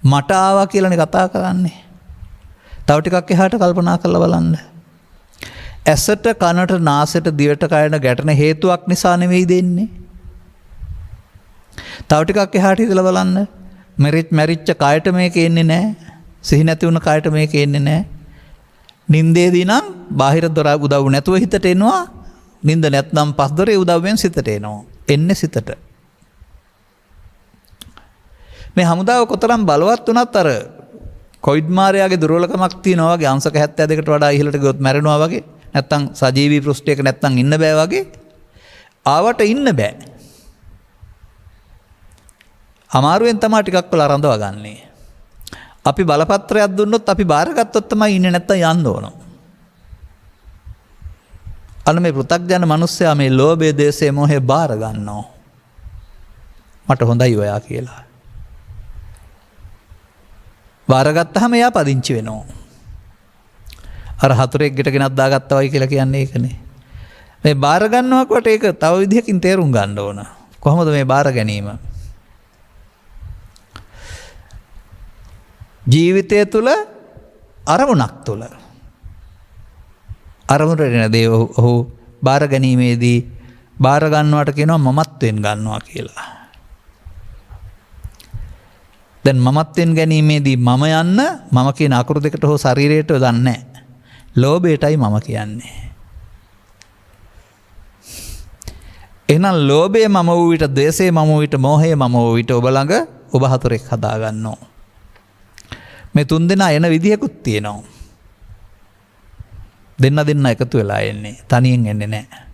මට ආවා කියලානේ කතා කරන්නේ. තව ටිකක් එහාට කල්පනා කරලා බලන්න. ඇසට කනට නාසයට දිවට කයට ගැටෙන හේතුවක් නිසා නෙවෙයි දෙන්නේ. තව ටිකක් එහාට ඉඳලා බලන්න. මැරිච්ච කයට මේක එන්නේ නැහැ. සිහි නැති වුණ කයට මේක එන්නේ නැහැ. නින්දේදී නම් බාහිර දොර උදව් නැතුව හිතට එනවා. නින්ද නැත්නම් පස් දොරේ උදව්වෙන් සිතට එනවා. එන්නේ සිතට. මේ හමුදාව කොතරම් බලවත් වුණත් අර කොවිඩ් මාරයාගේ දුර්වලකමක් තියෙනවා වගේ අංශක 72කට වඩා ඉහළට ගියොත් මැරෙනවා වගේ නැත්තම් සජීවී පෘෂ්ඨයක නැත්තම් ඉන්න බෑ වගේ ආවට ඉන්න බෑ. අමාරුවෙන් තමයි ටිකක් වෙලා රඳවා ගන්නේ. අපි බලපත්‍රයක් දුන්නොත් අපි බාරගත්තොත් තමයි ඉන්නේ නැත්තම් යන්න ඕන. අන්න මේ පෘථග්ජන මිනිස්සයා මේ ලෝභය දේශය මොහේ බාර ගන්නවා. මට හොඳයි ඔයා කියලා. බාරගත්තහම එයා පදිංචි වෙනවා. අර හතුරෙක් ගෙට ගෙනත් දාගත්තා වයි කියලා කියන්නේ ඒකනේ. මේ බාර ගන්නවකොට ඒක තව විදිහකින් තේරුම් ගන්න ඕන. කොහොමද මේ බාර ගැනීම? ජීවිතය තුළ අරමුණක් තුළ අරමුණට එන දේ ඔහු බාර ගැනීමේදී බාර ගන්නවට කියනවා මමත්වෙන් ගන්නවා කියලා. දැන් මමත්වෙන් ගැනීමේදී මම යන්න මම කියන අකුරු දෙකට හෝ ශරීරයට දන්නේ නැහැ. ලෝභයටයි මම කියන්නේ. එහෙනම් ලෝභය මම වූ විට, ද්වේෂය මම වූ විට, මෝහය මම වූ විට ඔබ ළඟ ඔබ හතුරෙක් හදා ගන්නවා. මේ තුන් දෙනා එන විදිහකුත් තියෙනවා. දෙන්න එකතු වෙලා එන්නේ. තනියෙන් එන්නේ නැහැ.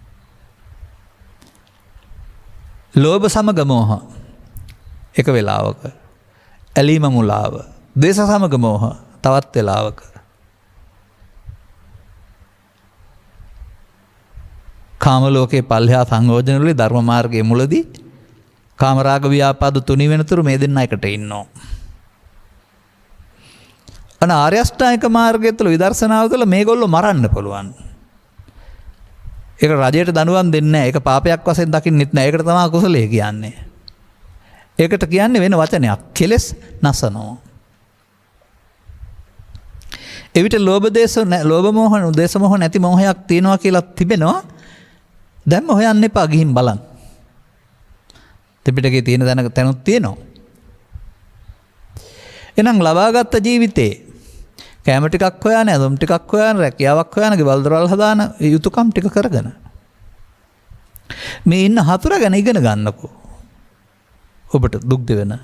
ලෝභ සමග මෝහ එක වෙලාවක. ඇලීම මුලාව. ද්වේෂ සමග මෝහ තවත් වෙලාවක. කාම ලෝකේ පල්හා සංයෝජන වල ධර්ම මාර්ගයේ මුලදී කාමරාග ව්‍යාපාද තුනී වෙනතුරු මේ දෙන්න එකට ඉන්නවා. අන ආර්ය අෂ්ටාංගික මාර්ගය තුළ විදර්ශනාව තුළ මේගොල්ලෝ මරන්න පුළුවන්. ඒක රජයට දනුවම් දෙන්නේ නැහැ. ඒක පාපයක් වශයෙන් දකින්නෙත් නැහැ. ඒකට තමයි කුසලයේ කියන්නේ. ඒකට කියන්නේ වෙන වචනයක්. කෙලස් නසනවා. එවිට ලෝභ දේශ ලෝභ මොහ දේශ මොහ නැති මොහයක් තියෙනවා කියලා තිබෙනවා. දැන්ම හොයන්න එපා ගිහින් බලන්න. ත්‍රිපිටකයේ තියෙන තැනුත් තියෙනවා. එහෙනම් ලබාගත් ජීවිතේ කැම ටිකක් හොයන, ඇඳුම් ටිකක් හොයන, රැකියාවක් හොයන, ගෙවල් දොරවල් හදාන යුතුයකම් ටික කරගෙන මේ ඉන්න හතුර ගැන ඉගෙන ගන්නකෝ. ඔබට දුක් දෙවෙන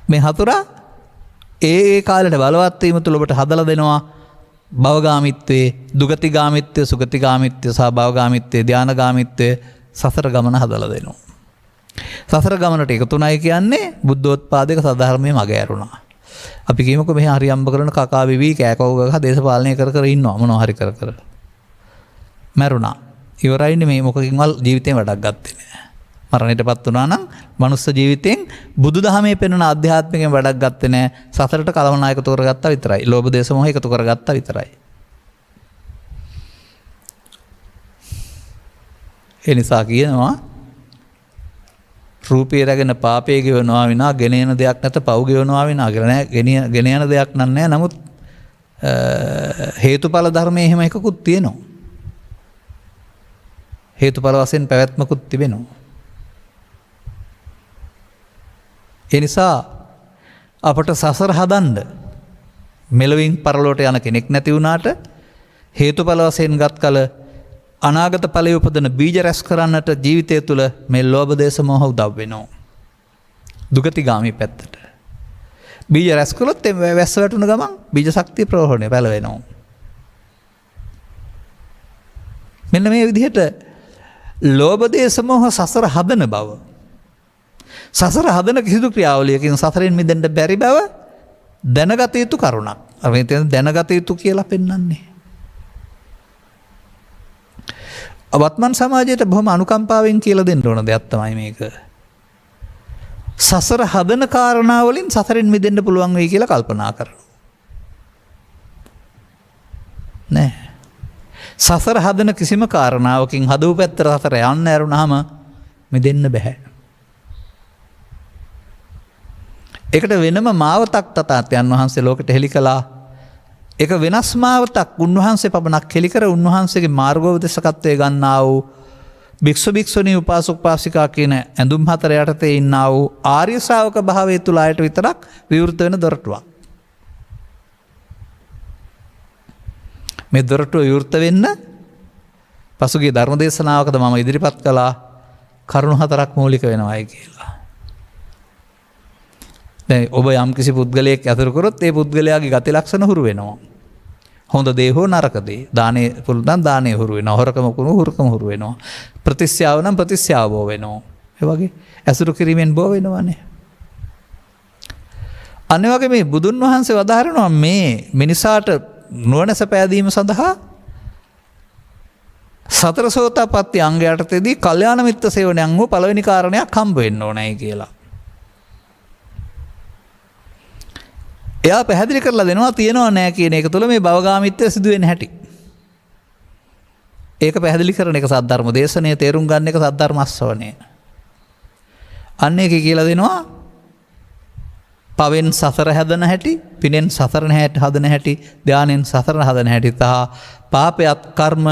මේ හතුරා ඒ කාලේට බලවත් වීම තුළ ඔබට හදලා දෙනවා භවගාමිත්වයේ, දුගතිගාමිත්වයේ, සුගතිගාමිත්වයේ, සහ භවගාමිත්වයේ, ධානගාමිත්වයේ සසර ගමන හදලා දෙනවා. සසර ගමනට එකතුණයි කියන්නේ බුද්ධෝත්පාදයක සාධර්මයේ මග ඇරුණා. අපි කියමුකෝ මෙහි හරි අම්බ කරන කකා බිවි කෑකෝ ගහ දේශපාලනය කර කර ඉන්නවා මොනවා හරි කර කර. මැරුණා. ඉවරයිනේ මේ මොකකින්වල් ජීවිතේම වැඩක් ගත්තේ නෑ. මරණයටපත් වුණා නම් මනුස්ස ජීවිතෙන් බුදුදහමේ පෙන්වන ආධ්‍යාත්මිකයෙන් වැඩක් ගත්තේ නෑ. සසරට කලවනා එකතු කරගත්තා විතරයි. ලෝභ දේශ මොහ එකතු කරගත්තා විතරයි. ඒ නිසා කියනවා රූපේ රැගෙන පාපේ ගෙවනවා විනා ගෙන යන දෙයක් නැත පව් ගෙවනවා විනා ගෙන යන දෙයක් නෑ. නමුත් හේතුඵල ධර්මයේ එහෙම එකකුත් තියෙනවා. හේතුඵල වශයෙන් පැවැත්මකුත් තිබෙනවා. ඒ නිසා අපට සසර හදන්න මෙලොවින් පරලොවට යන කෙනෙක් නැති වුණාට හේතුඵල වශයෙන් ගත් කල අනාගත ඵලයේ උපදින බීජ රැස් කරන්නට ජීවිතය තුළ මේ ලෝභ දේශ මොහ උදව් වෙනවා. දුගතිගාමී පැත්තට. බීජ රැස් කළොත් වැස්ස වැටුන ගමන් බීජ ශක්තිය ප්‍රහෝණය පැලවෙනවා. මෙන්න මේ විදිහට ලෝභ දේශ මොහ සසර හදන බව. සසර හදන කිසිදු ක්‍රියාවලියකින් සසරෙන් මිදෙන්න බැරි බව දැනගත යුතු කරුණක්. අර මේ දැනගත යුතු කියලා පෙන්වන්නේ. වත්මන් සමාජයට බොහොම අනුකම්පාවෙන් කියලා දෙන්න ඕන දෙයක් තමයි මේක. සසර හදන කාරණා වලින් සසරෙන් මිදෙන්න පුළුවන් වෙයි කියලා කල්පනා කරනවා. නෑ. සසර හදන කිසිම කාරණාවකින් හදව පැත්තට සසර යන්න ඇරුණාම මිදෙන්න බෑ. ඒකට වෙනම මාවතක් තථාගතයන් වහන්සේ ලෝකෙට හෙළි කළා. ඒක වෙනස් මාවතක් උන්වහන්සේ පමණක් හෙළි කර උන්වහන්සේගේ මාර්ගෝපදේශකත්වයේ ගන්නා වූ භික්ෂු භික්ෂුණී උපාසක උපාසිකා කියන ඇඳුම් හතර යටතේ ඉන්නා වූ ආර්ය ශ්‍රාවක භාවයේ තුල ආයත විතරක් විවෘත වෙන දොරටුවක්. මේ දොරටුව විවෘත වෙන්න පසුගිය ධර්ම දේශනාවකද මම ඉදිරිපත් කළා කරුණු හතරක් මූලික වෙනවායි කියලා. දැන් ඔබ යම් කිසි පුද්ගලයෙක් අතුරු කරොත් ඒ පුද්ගලයාගේ ගති ලක්ෂණ හුරු වෙනවා. හොඳ දේ හෝ නරක දේ. දානේ පුළුවන් දානේ හුරු වෙනවා. හොරකම කුණු හොරකම හුරු වෙනවා. ප්‍රතිස්යාව නම් ප්‍රතිස්යාව බෝ වෙනවා. ඒ වගේ ඇසුරු කිරීමෙන් බෝ වෙනවානේ. අනේ වගේ මේ බුදුන් වහන්සේ වදාහරනවා මේ මිනිසාට නුවණ සැපෑදීම සඳහා සතර සෝතාපට්ටි අංග යටතේදී කල්යාණ මිත්‍ර සේවනයන් වූ පළවෙනි කාරණයක් හම්බ වෙන්න ඕනයි කියලා. එයා පැහැදිලි කරලා දෙනවා තියෙනවා නෑ කියන එක තුළ මේ භවගාමිත්වය සිදුවෙන හැටි. ඒක පැහැදිලි කරන එක සද්ධර්ම දේශනය, තේරුම් ගන්න එක සද්ධර්ම ශ්‍රවණය. අන්න ඒක කියලා දෙනවා පවෙන් සසර හැදෙන හැටි, පිනෙන් සසර හදන හැටි, ධානයෙන් සසර හදන හැටි සහ පාපයත් කර්ම,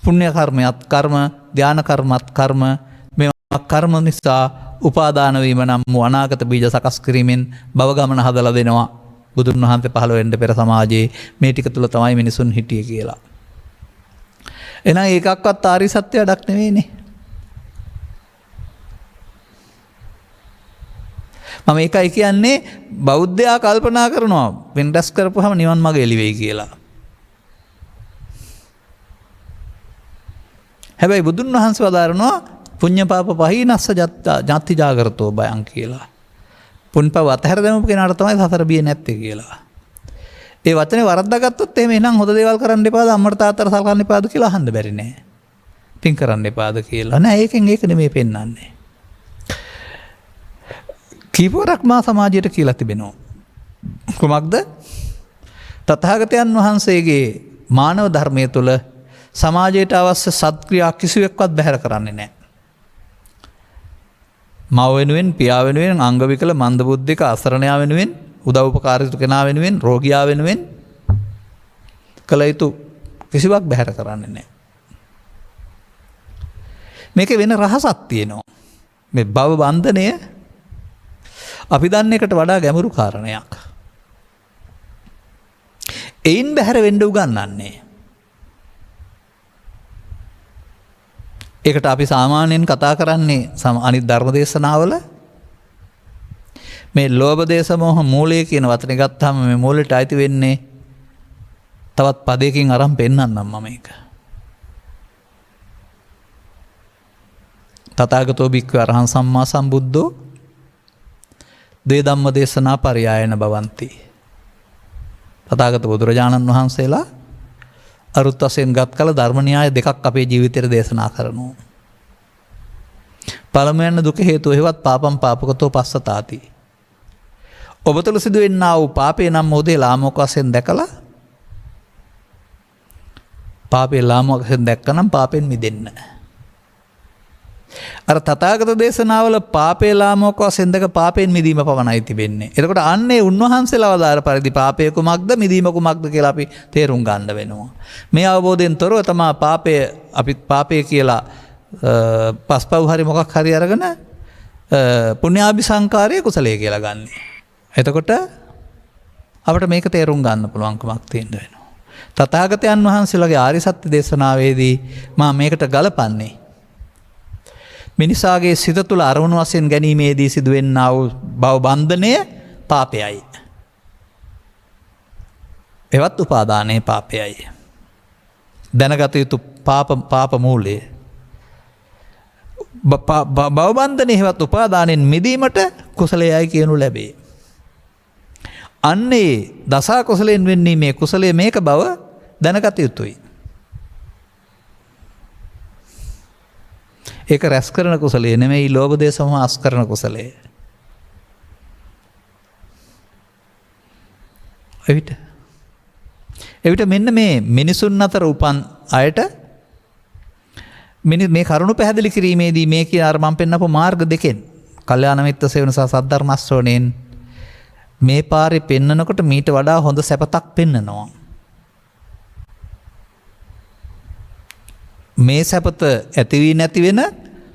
පුණ්‍ය කර්මයත් කර්ම, ධාන කර්මත් කර්ම, මේවා කර්ම නිසා උපාදාන වීම නම් වූ අනාගත බීජ සකස් කිරීමෙන් භව ගමන හදලා දෙනවා. බුදුන් වහන්සේ පහළ වෙන්න පෙර සමාජයේ මේ ටික තුල තමයි මිනිසුන් හිටියේ කියලා. එහෙනම් ඒකක්වත් ආරි සත්‍ය වැඩක් නෙවෙයිනේ. මම ඒකයි කියන්නේ බෞද්ධයා කල්පනා කරනවා වෙන රැස් කරපුවාම නිවන් මාර්ග එළි වෙයි කියලා. හැබැයි බුදුන් වහන්සේ වදාරනවා පුඤ්ඤ පාප පහිනස්ස ජාති ජාගරතෝ බයං කියලා. පුන්පව අතහැර දැමපු කෙනාට තමයි සසර බිය නැත්තේ කියලා. ඒ වචනේ වරද්දාගත්තොත් එහෙම එහෙනම් හොඳ දේවල් කරන්න එපාද, අම්මට තාත්තට සලකන්න එපාද කියලා අහන්න බැරි නෑ. පින් කරන්න එපාද කියලා. නෑ ඒකෙන් ඒක නෙමෙයි පෙන්වන්නේ. කීපවරක් මා සමාජයට කියලා තිබෙනවා. කුමක්ද? තථාගතයන් වහන්සේගේ මානව ධර්මයේ තුල සමාජයට අවශ්‍ය සත්ක්‍රියා කිසිවෙක්වත් බැහැර කරන්නේ නැහැ. මව වෙනුවෙන්, පියා වෙනුවෙන්, අංග විකල, මන්ද බුද්ධික, අසරණයා වෙනුවෙන්, උදව් උපකාරිත කෙනා වෙනුවෙන්, රෝගියා වෙනුවෙන් කළ යුතු කිසිවක් බැහැර කරන්නේ නැහැ. මේකේ වෙන රහසක් තියෙනවා. මේ භව බන්ධනය අපි දන්න එකට වඩා ගැඹුරු කාරණයක්. එයින් බැහැර වෙන්න උගන්වන්නේ. ඒකට අපි සාමාන්‍යයෙන් කතා කරන්නේ අනිත් ධර්ම දේශනාවල මේ ලෝභ දේශ මොහ මූලය කියන වචනේ ගත්තාම මේ මූලයට අයිති වෙන්නේ තවත් පදයකින් අරන් පෙන්නන්නම් මම මේක. තථාගතෝ භික්ඛු අරහං සම්මා සම්බුද්ධෝ දේ ධම්ම දේශනා පරියායන භවಂತಿ. තථාගත බුදුරජාණන් වහන්සේලා අරුත් වශයෙන් ගත් කල ධර්ම න්‍යාය දෙකක් අපේ ජීවිතේට දේශනා කරනවා. පළමුවෙන් දුක හේතු හේවත් පාපම් පාපකතෝ පස්සතාති. ඔබ තුළ සිදුවෙන්නා වූ පාපේ නම් මොදේ ලාමක වශයෙන් දැකලා පාපේ ලාමක වශයෙන් දැක්කනම් පාපෙන් මිදෙන්න. අර තථාගත දේශනාවල පාපේ ලාමක වශයෙන් දැක පාපෙන් මිදීම පවණයි තිබෙන්නේ. එතකොට අන්නේ උන්වහන්සේලා වදාළ පරිදි පාපය කුමක්ද, මිදීම කුමක්ද කියලා අපි තේරුම් ගන්න වෙනවා. මේ අවබෝධයෙන් තොරව තමයි අපි පාපය කියලා පස්පව් හරි මොකක් හරි අරගෙන පුණ්‍යාභිසංකාරය කුසලයේ කියලා ගන්නෙ. එතකොට අපිට මේක තේරුම් ගන්න පුළුවන්කමක් තියෙන්න වෙනවා. තථාගතයන් වහන්සේලාගේ ආරි සත්‍ය දේශනාවේදී මා මේකට ගලපන්නේ මිනිසාගේ සිත තුළ අරමුණු වශයෙන් ගැනීමේදී සිදුවෙන්නා වූ භව බන්ධනය පාපයයි. එවත් උපාදානයේ පාපයයි. දැනගත යුතු පාප මූලය. භව බන්ධනයේ හෙවත් උපාදානයෙන් මිදීමට කුසලයයි කියනු ලැබේ. අන්නේ දසා කුසලයෙන් වෙන්නේ මේ කුසලයේ මේක බව දැනගත යුතුයි. ඒක රැස් කරන කුසලයේ නෙමෙයි ලෝභ දේශ මොහ අස් කරන කුසලයේ. එවිට මෙන්න මේ මිනිසුන් අතර උපන් අයට මේ කරුණු පැහැදිලි කිරීමේදී මේ කියන අර මම පෙන්නපු මාර්ග දෙකෙන් කල්යාණ මිත්‍ර සේවන සහ සද්ධර්ම ශ්‍රවණයෙන් මේ පාරේ පෙන්නනකොට මීට වඩා හොඳ සැපතක් පෙන්නනවා. මේ සැපත ඇති වී නැති වෙන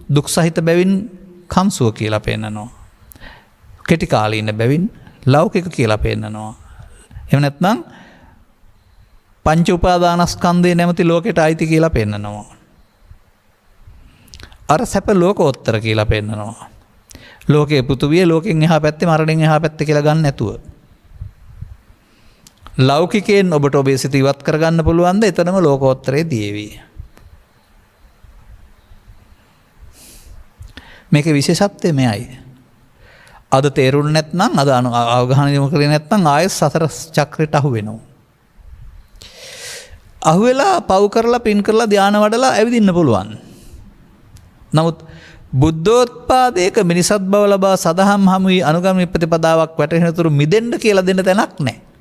දුක් සහිත බැවින් කම්සුව කියලා පෙන්නනවා. කෙටි කාලීන බැවින් ලෞකික කියලා පෙන්නනවා. එහෙම නැත්නම් පංච උපාදානස්කන්ධය නැමැති ලෝකෙට අයිති කියලා පෙන්නනවා. අර සැප ලෝකෝත්තර කියලා පෙන්නනවා. ලෝකයේ පෘථුවිය ලෝකෙන් එහා පැත්තේ මරණයෙන් එහා පැත්තේ කියලා ගන්න නැතුව. ලෞකිකයෙන් ඔබට ඔබේ සිත ඉවත් කරගන්න පුළුවන්ද? එතනම ලෝකෝත්තරේ දීවි. මේක විශේෂත්වය මෙයයි. අද තේරුණ නැත්නම් අද අවධානය යොමු කරේ නැත්නම් ආයෙත් සතර චක්‍රයට අහු වෙනවා. අහු වෙලා පව් කරලා පින් කරලා ධානය වඩලා ඇවිදින්න පුළුවන්. නමුත් බුද්ධෝත්පාදයක මිනිසත් බව ලබා සදහම් හමුවී අනුගමන ප්‍රතිපදාවක් වැටහෙන තුරු මිදෙන්න කියලා දෙන්න තැනක් නැහැ.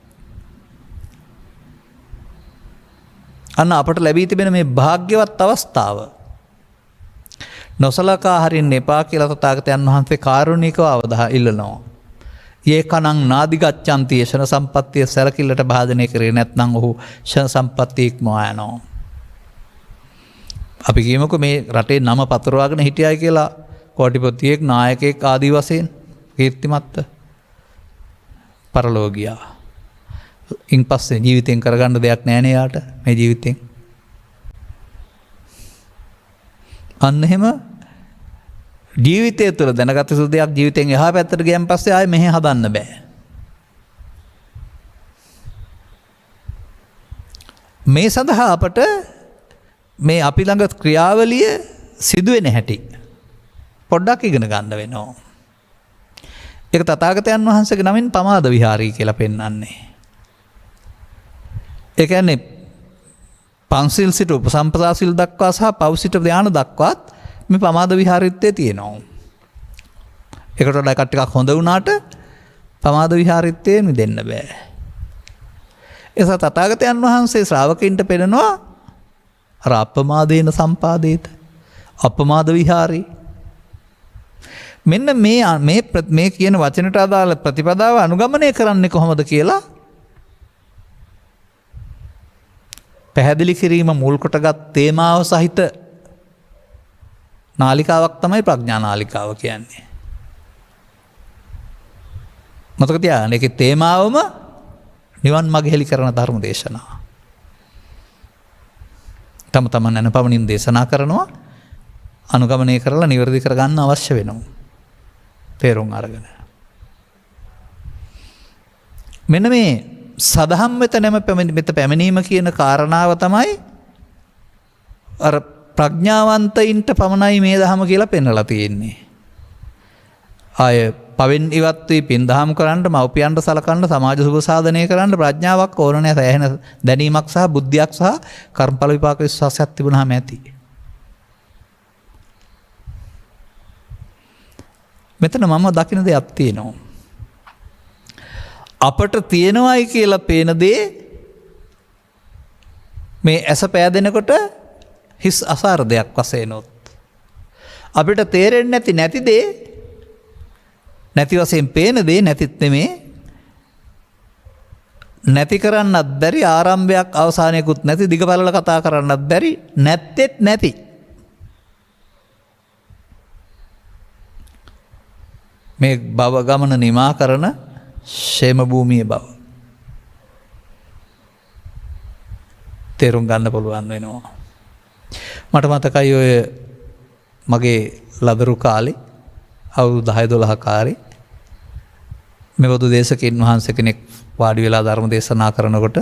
අන්න අපට ලැබී තිබෙන මේ භාග්‍යවත් අවස්ථාව නොසලකා හරින්න එපා කියලා තථාගතයන් වහන්සේ කාරුණිකව අවදා ඉල්ලනවා. ඒකනං නාදිගච්ඡanti ෂණ සම්පත්තිය සැලකිල්ලට භාජනය කරේ නැත්නම් ඔහු ෂණ සම්පත්තිය ඉක්මවා යනවා. අපි කියමුකෝ මේ රටේ නම පතරවාගෙන හිටියයි කියලා කෝටිපතියෙක් නායකයෙක් ආදී වශයෙන් කීර්තිමත්ව පරලෝ ගියා. ඉන් පස්සේ ජීවිතෙන් කරගන්න දෙයක් නැහැ නේ යාට මේ ජීවිතෙන්. අන්න එහෙම ජීවිතය තුළ දැනගත යුතු දෙයක් ජීවිතෙන් එහා පැත්තට ගියන් පස්සේ ආයේ මෙහෙ හදන්න බෑ. මේ සඳහා අපට මේ අපි ළඟ ක්‍රියාවලිය සිදුවෙන හැටි පොඩ්ඩක් ඉගෙන ගන්න වෙනවා. ඒක තථාගතයන් වහන්සේගේ නමින් පමාද විහාරී කියලා පෙන්වන්නේ. ඒ කියන්නේ පංසිල් සිට උපසම්පදා සිල් දක්වා සහ පව් සිට ධ්‍යාන දක්වාත් මේ පමාද විහාරීත්වයේ තියෙනවා. ඒකට වඩා එකක් ටිකක් හොඳ වුණාට පමාද විහාරීත්වයෙන් මිදෙන්න බෑ. එසා තථාගතයන් වහන්සේ ශ්‍රාවකින්ට පෙන්නනවා අර අපමාදේන සම්පාදේත අපමාද විහාරී. මෙන්න මේ කියන වචනට අදාළ ප්‍රතිපදාව අනුගමනය කරන්නේ කොහොමද කියලා පැහැදිලි කිරීම මුල් කොටගත් තේමාව සහිත නාලිකාවක් තමයි ප්‍රඥා නාලිකාව කියන්නේ. මතක තියාගන්න ඒකේ තේමාවම නිවන් මඟ හෙළි කරන ධර්ම දේශනාව. තම තමන් යන පමණින් දේශනා කරනවා අනුගමනය කරලා නිවැරදි කරගන්න අවශ්‍ය වෙනවා. තේරුම් අරගෙන. මෙන්න මේ සදහම් වෙත මෙත පැමිණීම කියන කාරණාව තමයි අර ප්‍රඥාවන්තයින්ට පමණයි මේ දහම කියලා පෙන්වලා තියෙන්නේ. ආය පවෙන් ඉවත් වී පින් දහම් කරන්න, මව්පියන්ට සලකන්න, සමාජ සුභ සාධනය කරන්න ප්‍රඥාවක් ඕන නැහැ. සෑහෙන දැනීමක් සහ බුද්ධියක් සහ කර්මඵල විපාක විශ්වාසයක් තිබුණාම ඇති. මෙතන මම දකින දෙයක් තියෙනවා. අපට තියෙනවයි කියලා පේන දේ මේ ඇස පෑදෙනකොට හිස් අසාර දෙයක් වශයෙන් උත් අපිට තේරෙන්නේ නැති දේ නැති වශයෙන් පේන දේ නැතිත් නෙමේ නැති කරන්නත් බැරි ආරම්භයක් අවසානයකුත් නැති දිගපළල කතා කරන්නත් බැරි නැත්තේත් නැති මේ භව ගමන නිමා කරන ෂේම භූමියේ බව තේරුම් ගන්න පුළුවන් වෙනවා. මට මතකයි ඔය මගේ ලදරු කාලේ අවුරුදු 10-12 කාලේ මෙවදු දේශකයන් වහන්සේ කෙනෙක් වාඩි වෙලා ධර්ම දේශනා කරනකොට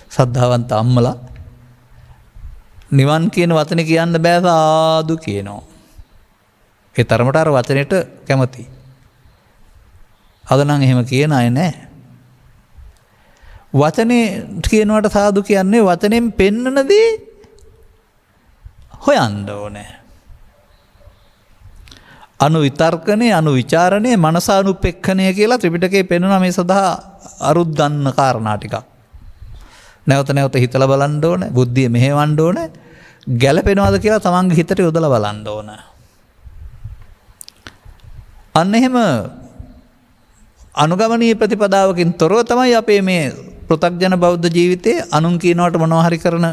සද්ධාවන්ත අම්මලා නිවන් කියන වචනේ කියන්න බෑ සාදු කියනවා. ඒ තරමට අර වචනෙට කැමති. අද නම් එහෙම කියන අය නැහැ. වචනේ කියනවට සාදු කියන්නේ වචනෙන් පෙන්නන දේ හොයන්න ඕනේ. අනුවිතර්කණය, අනුවිචාරණය, මනසානුපෙක්ඛණය කියලා ත්‍රිපිටකයේ පෙන්වනවා මේ සඳහා අරුත් ගන්න කාරණා ටිකක්. නැවත නැවත හිතලා බලන්න ඕනේ, බුද්ධිය මෙහෙවන්න ඕනේ, ගැළපෙනවද කියලා තමන්ගේ හිතට යොදලා බලන්න ඕනේ. අන්න එහෙම අනුගමනීය ප්‍රතිපදාවකින් තොරව තමයි අපේ මේ පෘථග්ජන බෞද්ධ ජීවිතයේ අනුන් කියනවට මොනවා හරි කරන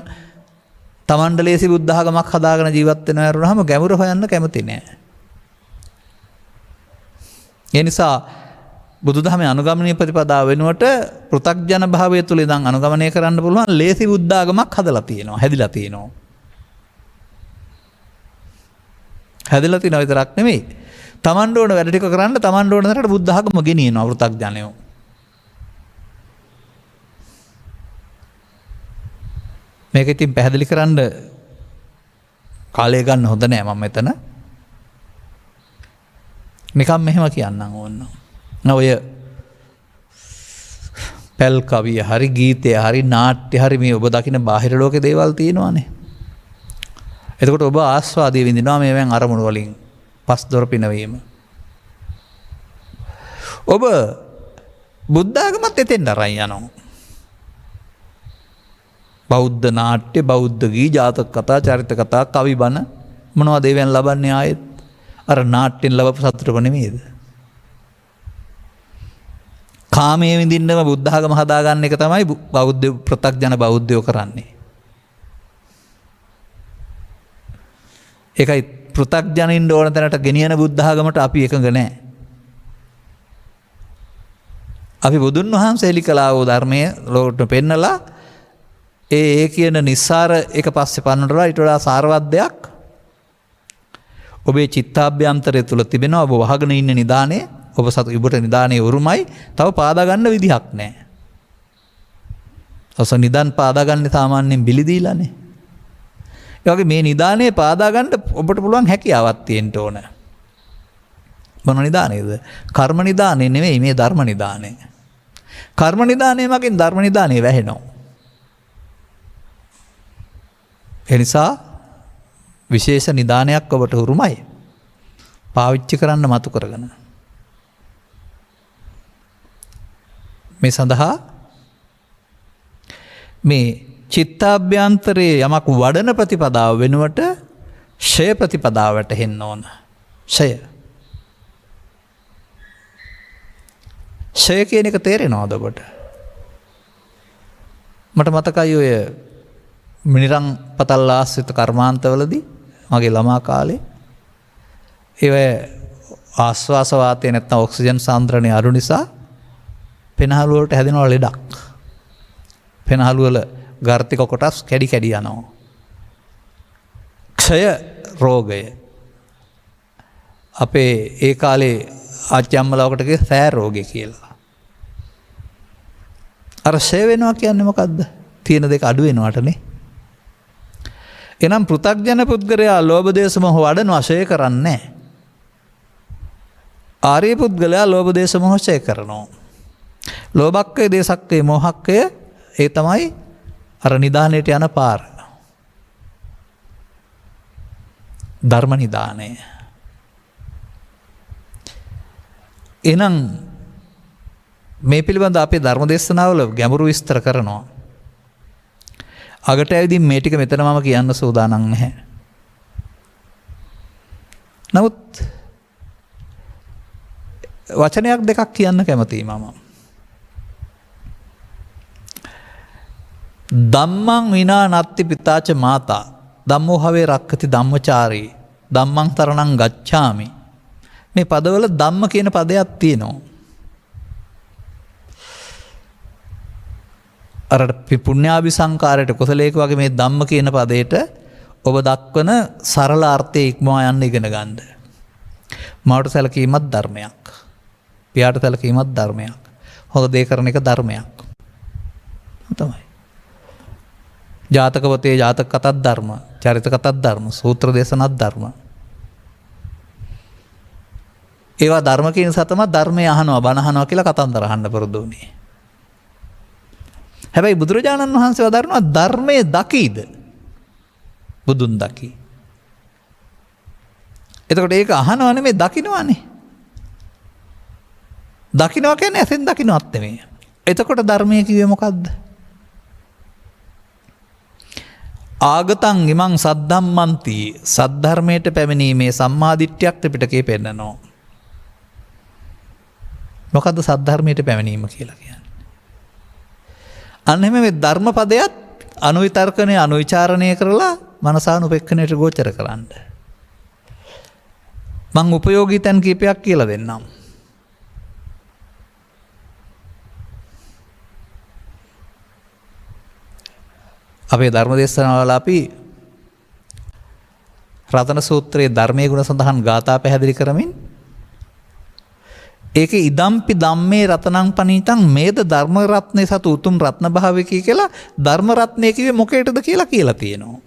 තමන්ට ලේසි බුද්ධ ආගමක් හදාගෙන ජීවත් වෙනවා වරුනහම ගැඹුර හොයන්න කැමති නෑ. ඒ නිසා බුදුදහමේ අනුගමනීය ප්‍රතිපදාව වෙනුවට පෘථග්ජන භාවය තුල ඉඳන් අනුගමනය කරන්න පුළුවන් ලේසි බුද්ධ ආගමක් හදලා තියෙනවා, හැදිලා තියෙනවා. හැදලා තියෙනවා විතරක් නෙමෙයි. තමන්ට ඕන වැඩ ටික කරන්න තමන්ට ඕන තරට බුද්ධ ආගම ගෙනියනවා පෘථග්ජනයෝ. මේක ඉතින් පැහැදිලි කරන්න කාලය ගන්න හොඳ නෑ මම මෙතන. නිකම් මෙහෙම කියන්නම් ඕන්න. ඔය පැල් කවිය හරි ගීතය හරි නාට්‍ය හරි මේ ඔබ දකින බාහිර ලෝකේ දේවල් තියෙනවානේ. එතකොට ඔබ ආස්වාදයේ විඳිනවා මේවෙන් අරමුණු වලින්. පස්දොර පිනවීම. ඔබ බුද්ධාගමත් එතෙන් අරන් යනවා. බෞද්ධ නාට්‍ය, බෞද්ධ ගී, ජාතක කතා, චරිත කතා, කවි බණ මොනවද ඒවෙන් ලබන්නේ ආයෙත්? අර නාට්‍යෙන් ලබපු සතුටම නෙමෙයිද? කාමයේ විඳින්නම බුද්ධාගම හදාගන්න එක තමයි බෞද්ධ ප්‍රත්‍යඥ බෞද්ධයෝ කරන්නේ. ඒකයි පෘථග්ජනින් ඕන තැනට ගෙනියන බුද්ධාගමට අපි එකඟ නැහැ. අපි බුදුන් වහන්සේ එලි කළා වූ ධර්මයේ ලෝකෙට පෙන්නලා ඒ කියන නිස්සාර එක පස්සේ පන්නනවා. ඊට වඩා සාරවත් දෙයක් ඔබේ චිත්තාභ්‍යන්තරය තුල තිබෙනවා. ඔබ වහගෙන ඉන්න නිදානේ, ඔබ ඔබට නිදානේ උරුමයි. තව පාදා ගන්න විදිහක් නැහැ. ඔස නිදාන් පාදා ගන්න සාමාන්‍යයෙන් බිලි දීලානේ. ඒ වගේ මේ නිදානේ පාදා ගන්න ඔබට පුළුවන් හැකියාවක් තියෙන්න ඕන. මොන නිදානේද? කර්ම නිදානේ නෙමෙයි, මේ ධර්ම නිදානේ. කර්ම නිදානේ මගින් ධර්ම නිදානේ වැහෙනවා. ඒ නිසා විශේෂ නිදානයක් ඔබට උරුමයි. පාවිච්චි කරන්න මතු කරගෙන. මේ සඳහා මේ චිත්තාභ්‍යන්තරයේ යමක් වඩන ප්‍රතිපදාව වෙනුවට ෂය ප්‍රතිපදාවට හෙන්න ඕන. ෂය. ෂය කියන එක තේරෙනවද ඔබට? මට මතකයි ඔය මිනිරන් පතල් ආශ්‍රිත කර්මාන්තවලදී මගේ ළමා කාලේ ඒ ආශ්වාස වාතය නැත්නම් ඔක්සිජන් සාන්ද්‍රණය අඩු නිසා පෙනහළු වලට හැදෙනවා ලෙඩක්. පෙනහළු වල ගර්තික කොටස් කැඩි කැඩි යනවා. ක්ෂය රෝගය. අපේ ඒ කාලේ ආච්චි අම්මලාවකට කිව්වේ සෑ රෝගය කියලා. අර ක්ෂය වෙනවා කියන්නේ මොකද්ද? තියෙන දෙක අඩු වෙනවටනේ. එනම් පෘථග්ජන පුද්ගලයා ලෝභ දේශ මොහ වඩනවා, ක්ෂය කරන්නේ නැහැ. ආර්ය පුද්ගලයා ලෝභ දේශ මොහ ක්ෂය කරනවා. ලෝභක්කය, දේශක්කය, මොහක්කය ඒ තමයි අර නිදානයට යන පාර. ධර්ම නිදානය. එහෙනම් මේ පිළිබඳ අපේ ධර්ම දේශනාවල ගැඹුරු විස්තර කරනවා. අගට ඇවිදින් මේ ටික මෙතන මම කියන්න සූදානම් නැහැ. නමුත් වචනයක් දෙකක් කියන්න කැමතියි මම. ධම්මං විනා නත්ති පිතාච මාතා ධම්මෝ හවේ රක්කති ධම්මචාරී ධම්මං තරණං ගච්ඡාමි. මේ පදවල ධම්ම කියන පදයක් තියෙනවා. අර පුණ්‍යාභි සංකාරයට කුසලයක වගේ මේ ධම්ම කියන පදයට ඔබ දක්වන සරල අර්ථය ඉක්මවා යන්න ඉගෙන ගන්න. මවට සැලකීමත් ධර්මයක්. පියාට සැලකීමත් ධර්මයක්. හොඳ දේ කරන එක ධර්මයක්. තමයි. ජාතක පොතේ ජාතක කතාත් ධර්ම, චරිත කතාත් ධර්ම, සූත්‍ර දේශනාත් ධර්ම. ඒවා ධර්ම කියන සතම ධර්මය අහනවා, බණ අහනවා කියලා කතන්දර අහන්න පුරුදු වුණේ. හැබැයි බුදුරජාණන් වහන්සේ වදාරනවා ධර්මයේ දකීද? බුදුන් දකි. එතකොට ඒක අහනවා නෙමෙයි දකින්නවානේ. දකින්නවා කියන්නේ ඇසෙන් දකින්නවත් නෙමෙයි. එතකොට ධර්මයේ කිව්වේ මොකද්ද? ආගතං ඉමං සද්ධම්මන්ති සද්ධර්මයට පැමිණීමේ සම්මාදිට්ඨියක් ත්‍රිපිටකයේ පෙන්නනවා. මොකද්ද සද්ධර්මයට පැමිණීම කියලා කියන්නේ? අන්න එහෙම මේ ධර්ම පදයට අනුවිතර්කණය අනුවිචාරණය කරලා මනසානුපෙක්ඛණයට ගෝචර කරන්න. මං උපයෝගී තැන් කීපයක් කියලා දෙන්නම්. අපේ ධර්ම දේශනාවල අපි රතන සූත්‍රයේ ධර්මයේ ගුණ සඳහන් ගාථා පැහැදිලි කරමින් ඒකේ ඉදම්පි ධම්මේ රතනං පනීතං මේද ධර්ම රත්නේ සතු උතුම් රත්න භාවිකී කියලා ධර්ම රත්නේ කිව්වේ මොකේටද කියලා තියෙනවා.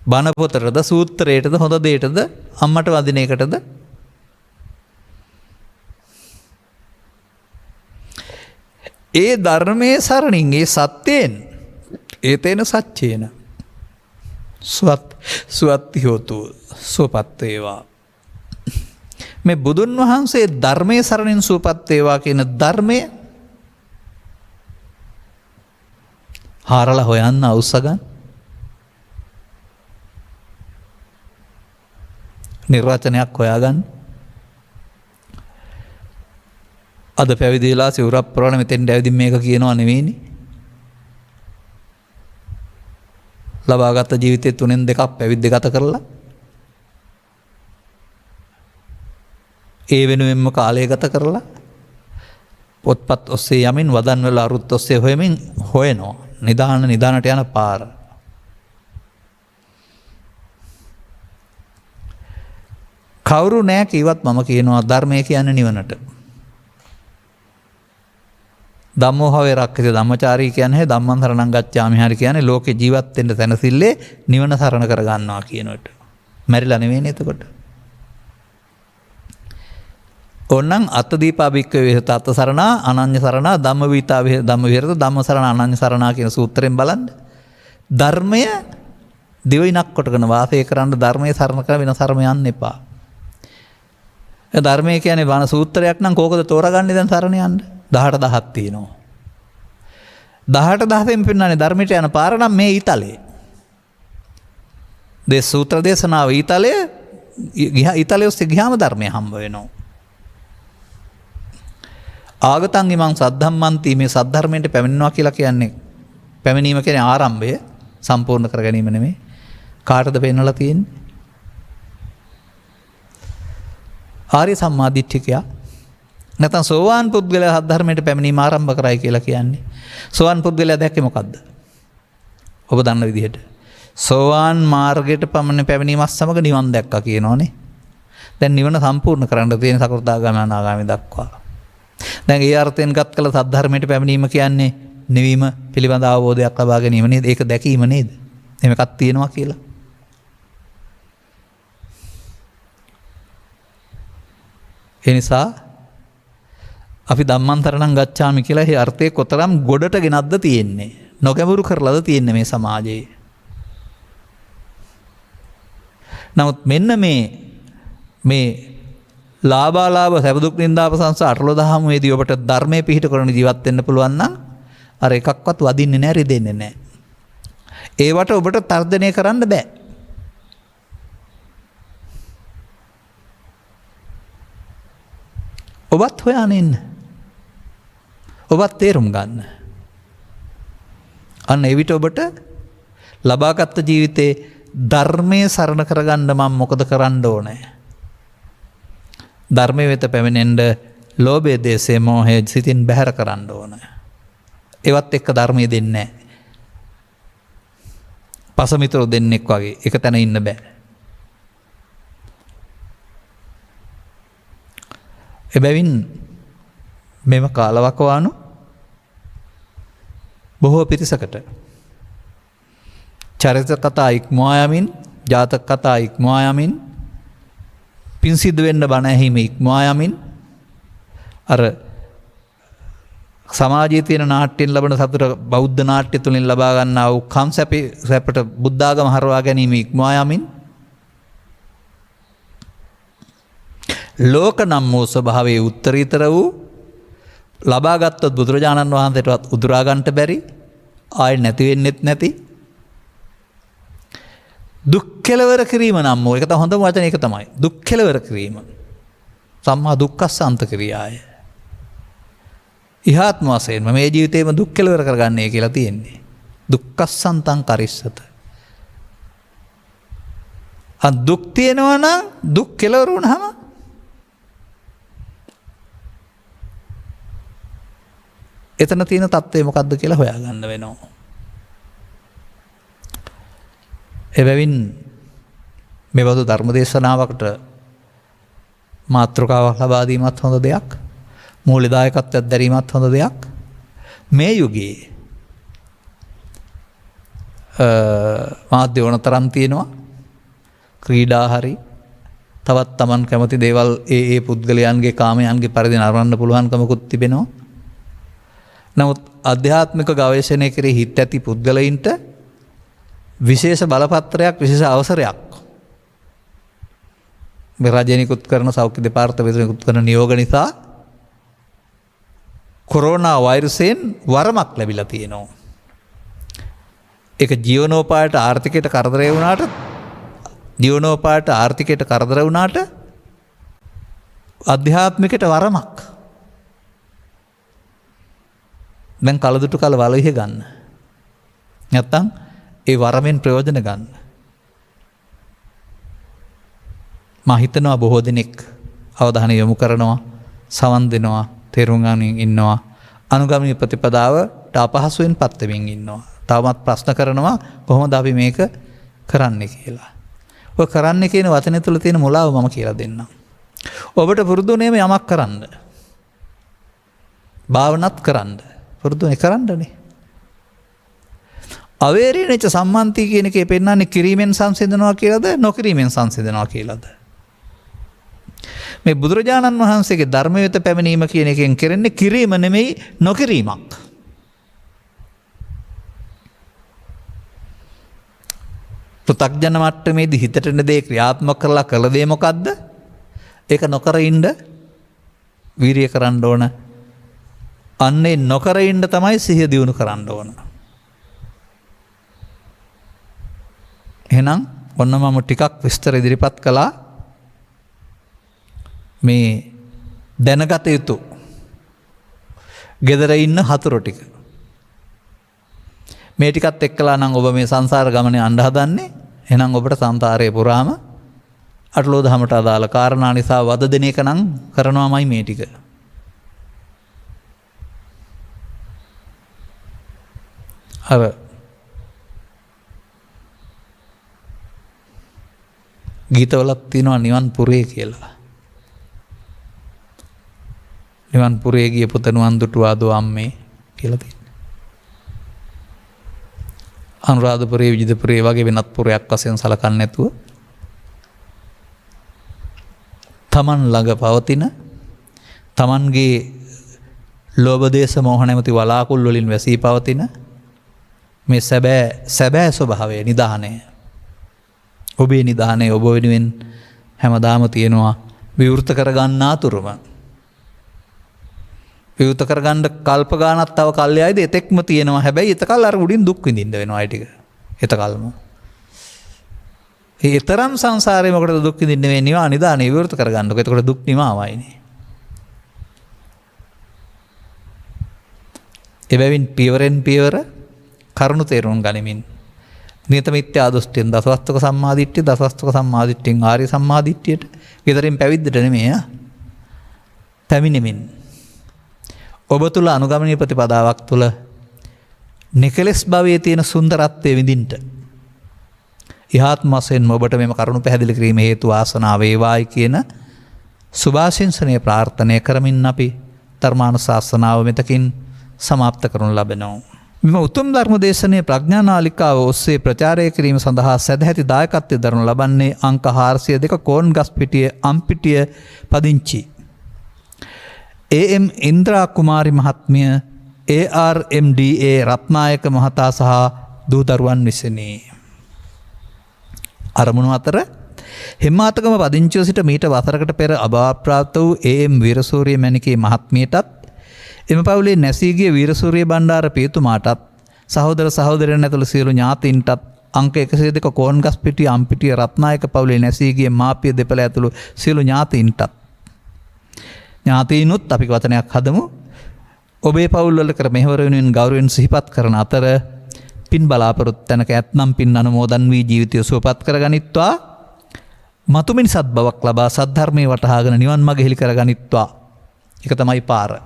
බණ පොතටද සූත්‍රයටද හොඳ දෙයටද අම්මට වදින එකටද? ඒ ධර්මයේ සරණින් ඒ සත්‍යයෙන් ඒතේන සච්චේන සුවත්ති හෝතු සුවපත් වේවා. මේ බුදුන් වහන්සේ ධර්මයේ සරණින් සුවපත් වේවා කියන ධර්මය හාරලා හොයන්න අවශ්‍යගන් නිර්වචනයක් හොයාගන්න. අද පැවිදිලා සිවුරක් පුරවන මෙතෙන් ඇවිදින් මේක කියනවා නෙවෙයිනේ. ලබාගත් ජීවිතේ 3න් 2ක් පැවිද්ද ගත කරලා ඒ වෙනුවෙන්ම කාලය ගත කරලා පොත්පත් ඔස්සේ යමින් වදන් වල අරුත් ඔස්සේ හොයමින් හොයනවා නිදානට යන පාර. කවුරු නෑ කිව්වත් මම කියනවා ධර්මය කියන්නේ නිවනට. ධම්මෝ හවේ රක්ඛිත ධම්මචාරී කියන්නේ ධම්මං සරණං ගච්ඡාමි හරි කියන්නේ ලෝකේ ජීවත් වෙන්න තැනසිල්ලේ නිවන සරණ කර ගන්නවා කියනට. මැරිලා නෙවෙයිනේ එතකොට. ඕනනම් අත්දීපා භික්ඛවේ විහෙත අත් සරණා අනඤ්‍ය සරණා ධම්මවිතා ධම්ම විහෙරත ධම්ම සරණ අනඤ්‍ය සරණා කියන සූත්‍රයෙන් බලන්න. ධර්මය දෙවිනක් කොටගෙන වාසය කරන්න ධර්මයේ සරණ කර වෙන සරම යන්න එපා. ඒ ධර්මය කියන්නේ වන සූත්‍රයක් නම් කෝකද තෝරාගන්නේ දැන් සරණ යන්න? 18,000ක් තියෙනවා. 18,000ෙන් පින්නන්නේ ධර්මයට යන පාර නම් මේ ඊතලේ. දේ සූත්‍ර දේශනාව ඊතලයේ ඔස්සේ ගියාම ධර්මය හම්බ වෙනවා. ආගතං ඉමං සද්ධම්මන්ති මේ සද්ධර්මයට පැමිණෙනවා කියලා කියන්නේ පැමිණීම කියන්නේ ආරම්භය සම්පූර්ණ කර ගැනීම නෙමෙයි. කාටද පෙන්වලා තියෙන්නේ? ආර්ය සම්මාදිට්ඨිකයා නැත්නම් සෝවාන් පුද්ගලයා සද්ධර්මයට පැමිණීම ආරම්භ කරයි කියලා කියන්නේ. සෝවාන් පුද්ගලයා දැක්කේ මොකද්ද? ඔබ දන්න විදිහට. සෝවාන් මාර්ගයට පමණ පැමිණීමත් සමග නිවන් දැක්කා කියනෝනේ. දැන් නිවන සම්පූර්ණ කරන්න තියෙන සකෘදාගාමී අනාගාමී දක්වා. දැන් ඒ අර්ථයෙන් ගත් කළ සද්ධර්මයට පැමිණීම කියන්නේ නිවීම පිළිබඳ අවබෝධයක් ලබා ගැනීම නේද? ඒක දැකීම නේද? එහෙම එකක් තියෙනවා කියලා. ඒ නිසා අපි ධම්මං සරණං ගච්ඡාමි කියලා ඒ අර්ථයේ කොතරම් ගොඩට ගෙනද්ද තියෙන්නේ. නොගැඹුරු කරලාද තියෙන්නේ මේ සමාජයේ. නමුත් මෙන්න මේ ලාභාලාභ සැපදුක් නින්දාප සංසා අටලෝ දහමුවේදී ඔබට ධර්මයේ පිහිට කරන ජීවත් වෙන්න පුළුවන් නම් අර එකක්වත් වදින්නේ නැහැ රිදෙන්නේ නැහැ. ඒවට ඔබට තර්ජනය කරන්න බෑ. ඔබත් හොයාගෙන ඉන්න. ඔබත් තේරුම් ගන්න. අන්න ඒ විට ඔබට ලබාගත් ජීවිතේ ධර්මයේ සරණ කරගන්න මම මොකද කරන්න ඕනේ? ධර්මයේ වෙත පැමිණෙන්න ලෝභය, දේශය, මෝහය සිතින් බැහැර කරන්න ඕනේ. ඒවත් එක්ක ධර්මයේ දෙන්නේ නැහැ. පසමිතර දෙන්නෙක් වගේ එක තැන ඉන්න බෑ. එබැවින් මෙම කාලවකවානු බොහෝ පිරිසකට චරිත කතා ඉක්මවා යමින්, ජාතක කතා ඉක්මවා යමින්, පින් සිද්ධ වෙන්න බණ ඇහිම ඉක්මවා යමින්, අර සමාජයේ තියෙන නාට්‍යයෙන් ලබන සතුට බෞද්ධ නාට්‍ය තුලින් ලබා ගන්නා වූ කම් සැපට බුද්ධාගම හරවා ගැනීම ඉක්මවා යමින්, ලෝක නම් වූ ස්වභාවයේ උත්තරීතර වූ ලබාගත් බුදුරජාණන් වහන්සේටවත් උදුරා ගන්නට බැරි, ආයෙ නැති වෙන්නෙත් නැති දුක් කෙලවර කිරීම නම් වූ එක තමයි හොඳම වචන. ඒක තමයි දුක් කෙලවර කිරීම. සම්මා දුක්ඛසන්ත ක්‍රියාය. ඉහාත්ම වශයෙන්ම මේ ජීවිතේම දුක් කෙලවර කරගන්නේ කියලා තියෙන්නේ. දුක්ඛසන්තං කරිස්සත. දුක් තියෙනවා නම් දුක් කෙලවර වුණාම එතන තියෙන தත්ත්වය මොකක්ද කියලා හොයාගන්න වෙනවා. එබැවින් මෙබඳු ධර්ම දේශනාවකට මාතෘකාවක් ලබා දීමත් හොඳ දෙයක්. මූලදායකත්වයක් දැරීමත් හොඳ දෙයක්. මේ යුගයේ මාධ්‍ය වනතරම් තියෙනවා. ක්‍රීඩා හරි තවත් Taman කැමති දේවල් ඒ පුද්ගලයන්ගේ කාමයන්ගේ පරිදි නරවන්න පුළුවන්කමකුත් තිබෙනවා. නමුත් අධ්‍යාත්මික ගවේෂණය කරේ හිත් ඇති පුද්ගලයින්ට විශේෂ බලපත්‍රයක්, විශේෂ අවසරයක් මේ රජය නිකුත් කරන සෞඛ්‍ය දෙපාර්තමේන්තුව නිකුත් කරන නියෝග නිසා කොරෝනා වෛරසයෙන් වරමක් ලැබිලා තියෙනවා. ඒක ජීවනෝපායට ආර්ථිකයට කරදර වුණාට ජීවනෝපායට ආර්ථිකයට කරදර වුණාට අධ්‍යාත්මිකයට වරමක්. දැන් කලදුටු කල වලවිහ ගන්න. නැත්තම් ඒ වරමෙන් ප්‍රයෝජන ගන්න. මා හිතනවා බොහෝ දෙනෙක් අවධානය යොමු කරනවා, සවන් දෙනවා, තේරුම් ගනිමින් ඉන්නවා, අනුගමනීය ප්‍රතිපදාවට අපහසුවෙන් පත් වෙමින් ඉන්නවා. තවමත් ප්‍රශ්න කරනවා කොහොමද අපි මේක කරන්නේ කියලා. ඔය කරන්නේ කියන වචනේ තුල තියෙන මුලාව මම කියලා දෙන්නම්. ඔබට පුරුදුනේම යමක් කරන්න. භාවනාත් කරන්න. පුරුදුනේ කරන්නනේ. අවේරිනච සම්මන්ති කියන එකේ පෙන්නන්නේ කිරීමෙන් සංසිඳනවා කියලාද නොකිරීමෙන් සංසිඳනවා කියලාද? මේ බුදුරජාණන් වහන්සේගේ ධර්මය වෙත පැමිණීම කියන එකෙන් කරන්නේ කිරීම නෙමෙයි නොකිරීමක්. පෘථග්ජන මට්ටමේදී හිතට එන දේ ක්‍රියාත්මක කරලා කළ දේ මොකද්ද? ඒක නොකර ඉන්න වීරිය කරන්න ඕන. අන්නේ නොකර ඉන්න තමයි සිහිය දියුණු කරන්න ඕන. එහෙනම් ඔන්න මම ටිකක් විස්තර ඉදිරිපත් කළා මේ දැනගත යුතු ගෙදර ඉන්න හතුරු ටික. මේ ටිකත් එක්කලා නම් ඔබ මේ සංසාර ගමනේ යන්න හදන්නේ. එහෙනම් ඔබට සංසාරේ පුරාම අටලෝ දහමට අදාළ කාරණා නිසා වද දෙන එක නම් කරනවාමයි මේ ටික. අර ගීතවලක් තියෙනවා නිවන් පුරේ කියලා. නිවන් පුරේ ගිය පුත නුවන් දුටුවා දෝ අම්මේ කියලා තියෙනවා. අනුරාධපුරේ විජිතපුරේ වගේ වෙනත් පුරයක් වශයෙන් සලකන්නේ නැතුව තමන් ළඟ පවතින තමන්ගේ ලෝභ දේශ මොහ නැමැති වලාකුළු වලින් වැසී පවතින මේ සැබෑ ස්වභාවය නිදානය. ඔබේ නිදානය ඔබ වෙනුවෙන් හැමදාම තියෙනවා විවෘත කරගන්නා තුරුම. විවෘත කරගන්න කල්ප ගානක් තව කල්යයිද එතෙක්ම තියෙනවා. හැබැයි එතකල් අර උඩින් දුක් විඳින්න වෙනවා ඒ ටික. එතකල්ම. ඒ තරම් සංසාරේ මොකටද දුක් විඳින්න වෙන්නේ? නිවා නිදානේ විවෘත කරගන්නකො. එතකොට දුක් නිමාවයිනේ. එබැවින් පියවරෙන් පියවර කරුණු තේරුම් ගනිමින් නියත මිත්‍යා දෘෂ්ටියෙන් දසවස්තුක සම්මාදිට්ඨිය දසවස්තුක සම්මාදිට්ඨියෙන් ආර්ය සම්මාදිට්ඨියට විතරින් පැවිද්දට නෙමෙයි පැමිණෙමින් ඔබ තුල අනුගමනීය ප්‍රතිපදාවක් තුල නිකලස් භවයේ තියෙන සුන්දරත්වය විඳින්න ඉහාත්ම වශයෙන් ඔබට මෙම කරුණු පැහැදිලි කිරීම හේතු වාසනාව වේවායි කියන සුභාශිංසනීය ප්‍රාර්ථනා කරමින් අපි ධර්මානුශාසනාව මෙතකින් සමාප්ත කරනු ලබනවා. මෙම උතුම් ධර්ම දේශනයේ ප්‍රඥා නාලිකාව ඔස්සේ ප්‍රචාරය කිරීම සඳහා සදැහැති දායකත්වය දරනු ලබන්නේ අංක 402 කෝන්ගස්පිටිය අම්පිටිය පදිංචි AM ඉන්ද්‍රා කුමාරි මහත්මිය ARMDA රත්නායක මහතා සහ දූ දරුවන් විසිනි. අරමුණු අතර හිමාතකම පදිංචිව සිට මීට වසරකට පෙර අභාවප්‍රාප්ත වූ AM වීරසූරිය මැණිකේ මහත්මියටත් එම පවුලේ නැසී ගිය වීරසූරිය බණ්ඩාර පියතුමාටත් සහෝදර සහෝදරයන් ඇතුළු සියලු ඥාතීන්ටත් අංක 102 කෝන්ගස්පිටිය අම්පිටිය රත්නායක පවුලේ නැසී ගිය මාපිය දෙපළ ඇතුළු සියලු ඥාතීන්ටත් ඥාතීනුත් අපි වචනයක් හදමු. ඔබේ පවුල් වල කර මෙහෙවර වෙනුවෙන් ගෞරවයෙන් සිහිපත් කරන අතර පින් බලාපොරොත්තු තැනක ඇතනම් පින් අනුමෝදන් වී ජීවිතය සුවපත් කරගනිත්වා. මතුමිනිසත් බවක් ලබා සද්ධර්මයේ වටහාගෙන නිවන් මඟ හෙළි කරගනිත්වා. ඒක තමයි පාර.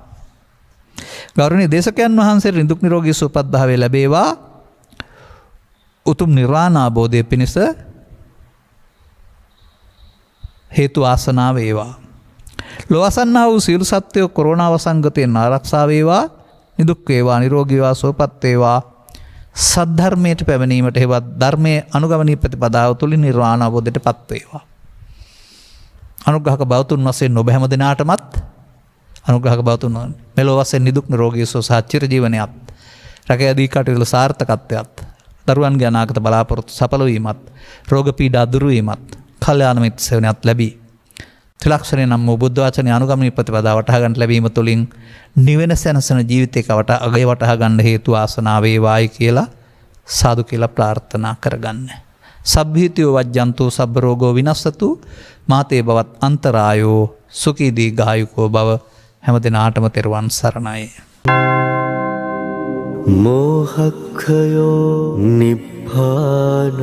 ගෞරවනීය දේශකයන් වහන්සේට නිදුක් නිරෝගී සුවපත් භාවය ලැබේවා. උතුම් නිර්වාණ අවබෝධය පිණිස හේතු ආසනාව වේවා. ලෝවසන්නා වූ සියලු සත්වයෝ කොරෝනා වසංගතයෙන් ආරක්ෂා වේවා. නිදුක් වේවා නිරෝගී වේවා සුවපත් වේවා. සද්ධර්මයට පැමිණීමට හේවත් ධර්මයේ අනුගමනීය ප්‍රතිපදාව තුළින් නිර්වාණ අවබෝධයට පත් වේවා. අනුග්‍රහක බවතුන් වශයෙන් ඔබ හැම දිනාටමත් අනුග්‍රහක බවතුන් මෙලොව වශයෙන් නිදුක් නිරෝගී සුව සහ චිර ජීවනයත් රැකයාදී කටයුතු සාර්ථකත්වයත් දරුවන්ගේ අනාගත බලාපොරොත්තු සඵල වීමත් රෝග පීඩා දුරු වීමත් කල්යාණ මිත්‍ර සේවනයත් ලැබී ත්‍රිලක්ෂණය නම් වූ බුද්ධ වචනේ අනුගමනීය ප්‍රතිපදාව වටහා ගන්න ලැබීම තුළින් නිවෙන සැනසෙන ජීවිතයක අගය වටහා ගන්න හේතු ආසනාව වේවායි කියලා සාදු කියලා ප්‍රාර්ථනා කරගන්න. සබ්බීතියෝ වජ්ජන්තෝ සබ්බ රෝගෝ විනස්සතු මාතේ බවත් අන්තරායෝ සුඛී දීඝායුකෝ භව. හැම දිනාටම තෙරුවන් සරණයි. මෝහක්ඛයෝ නිබ්බානං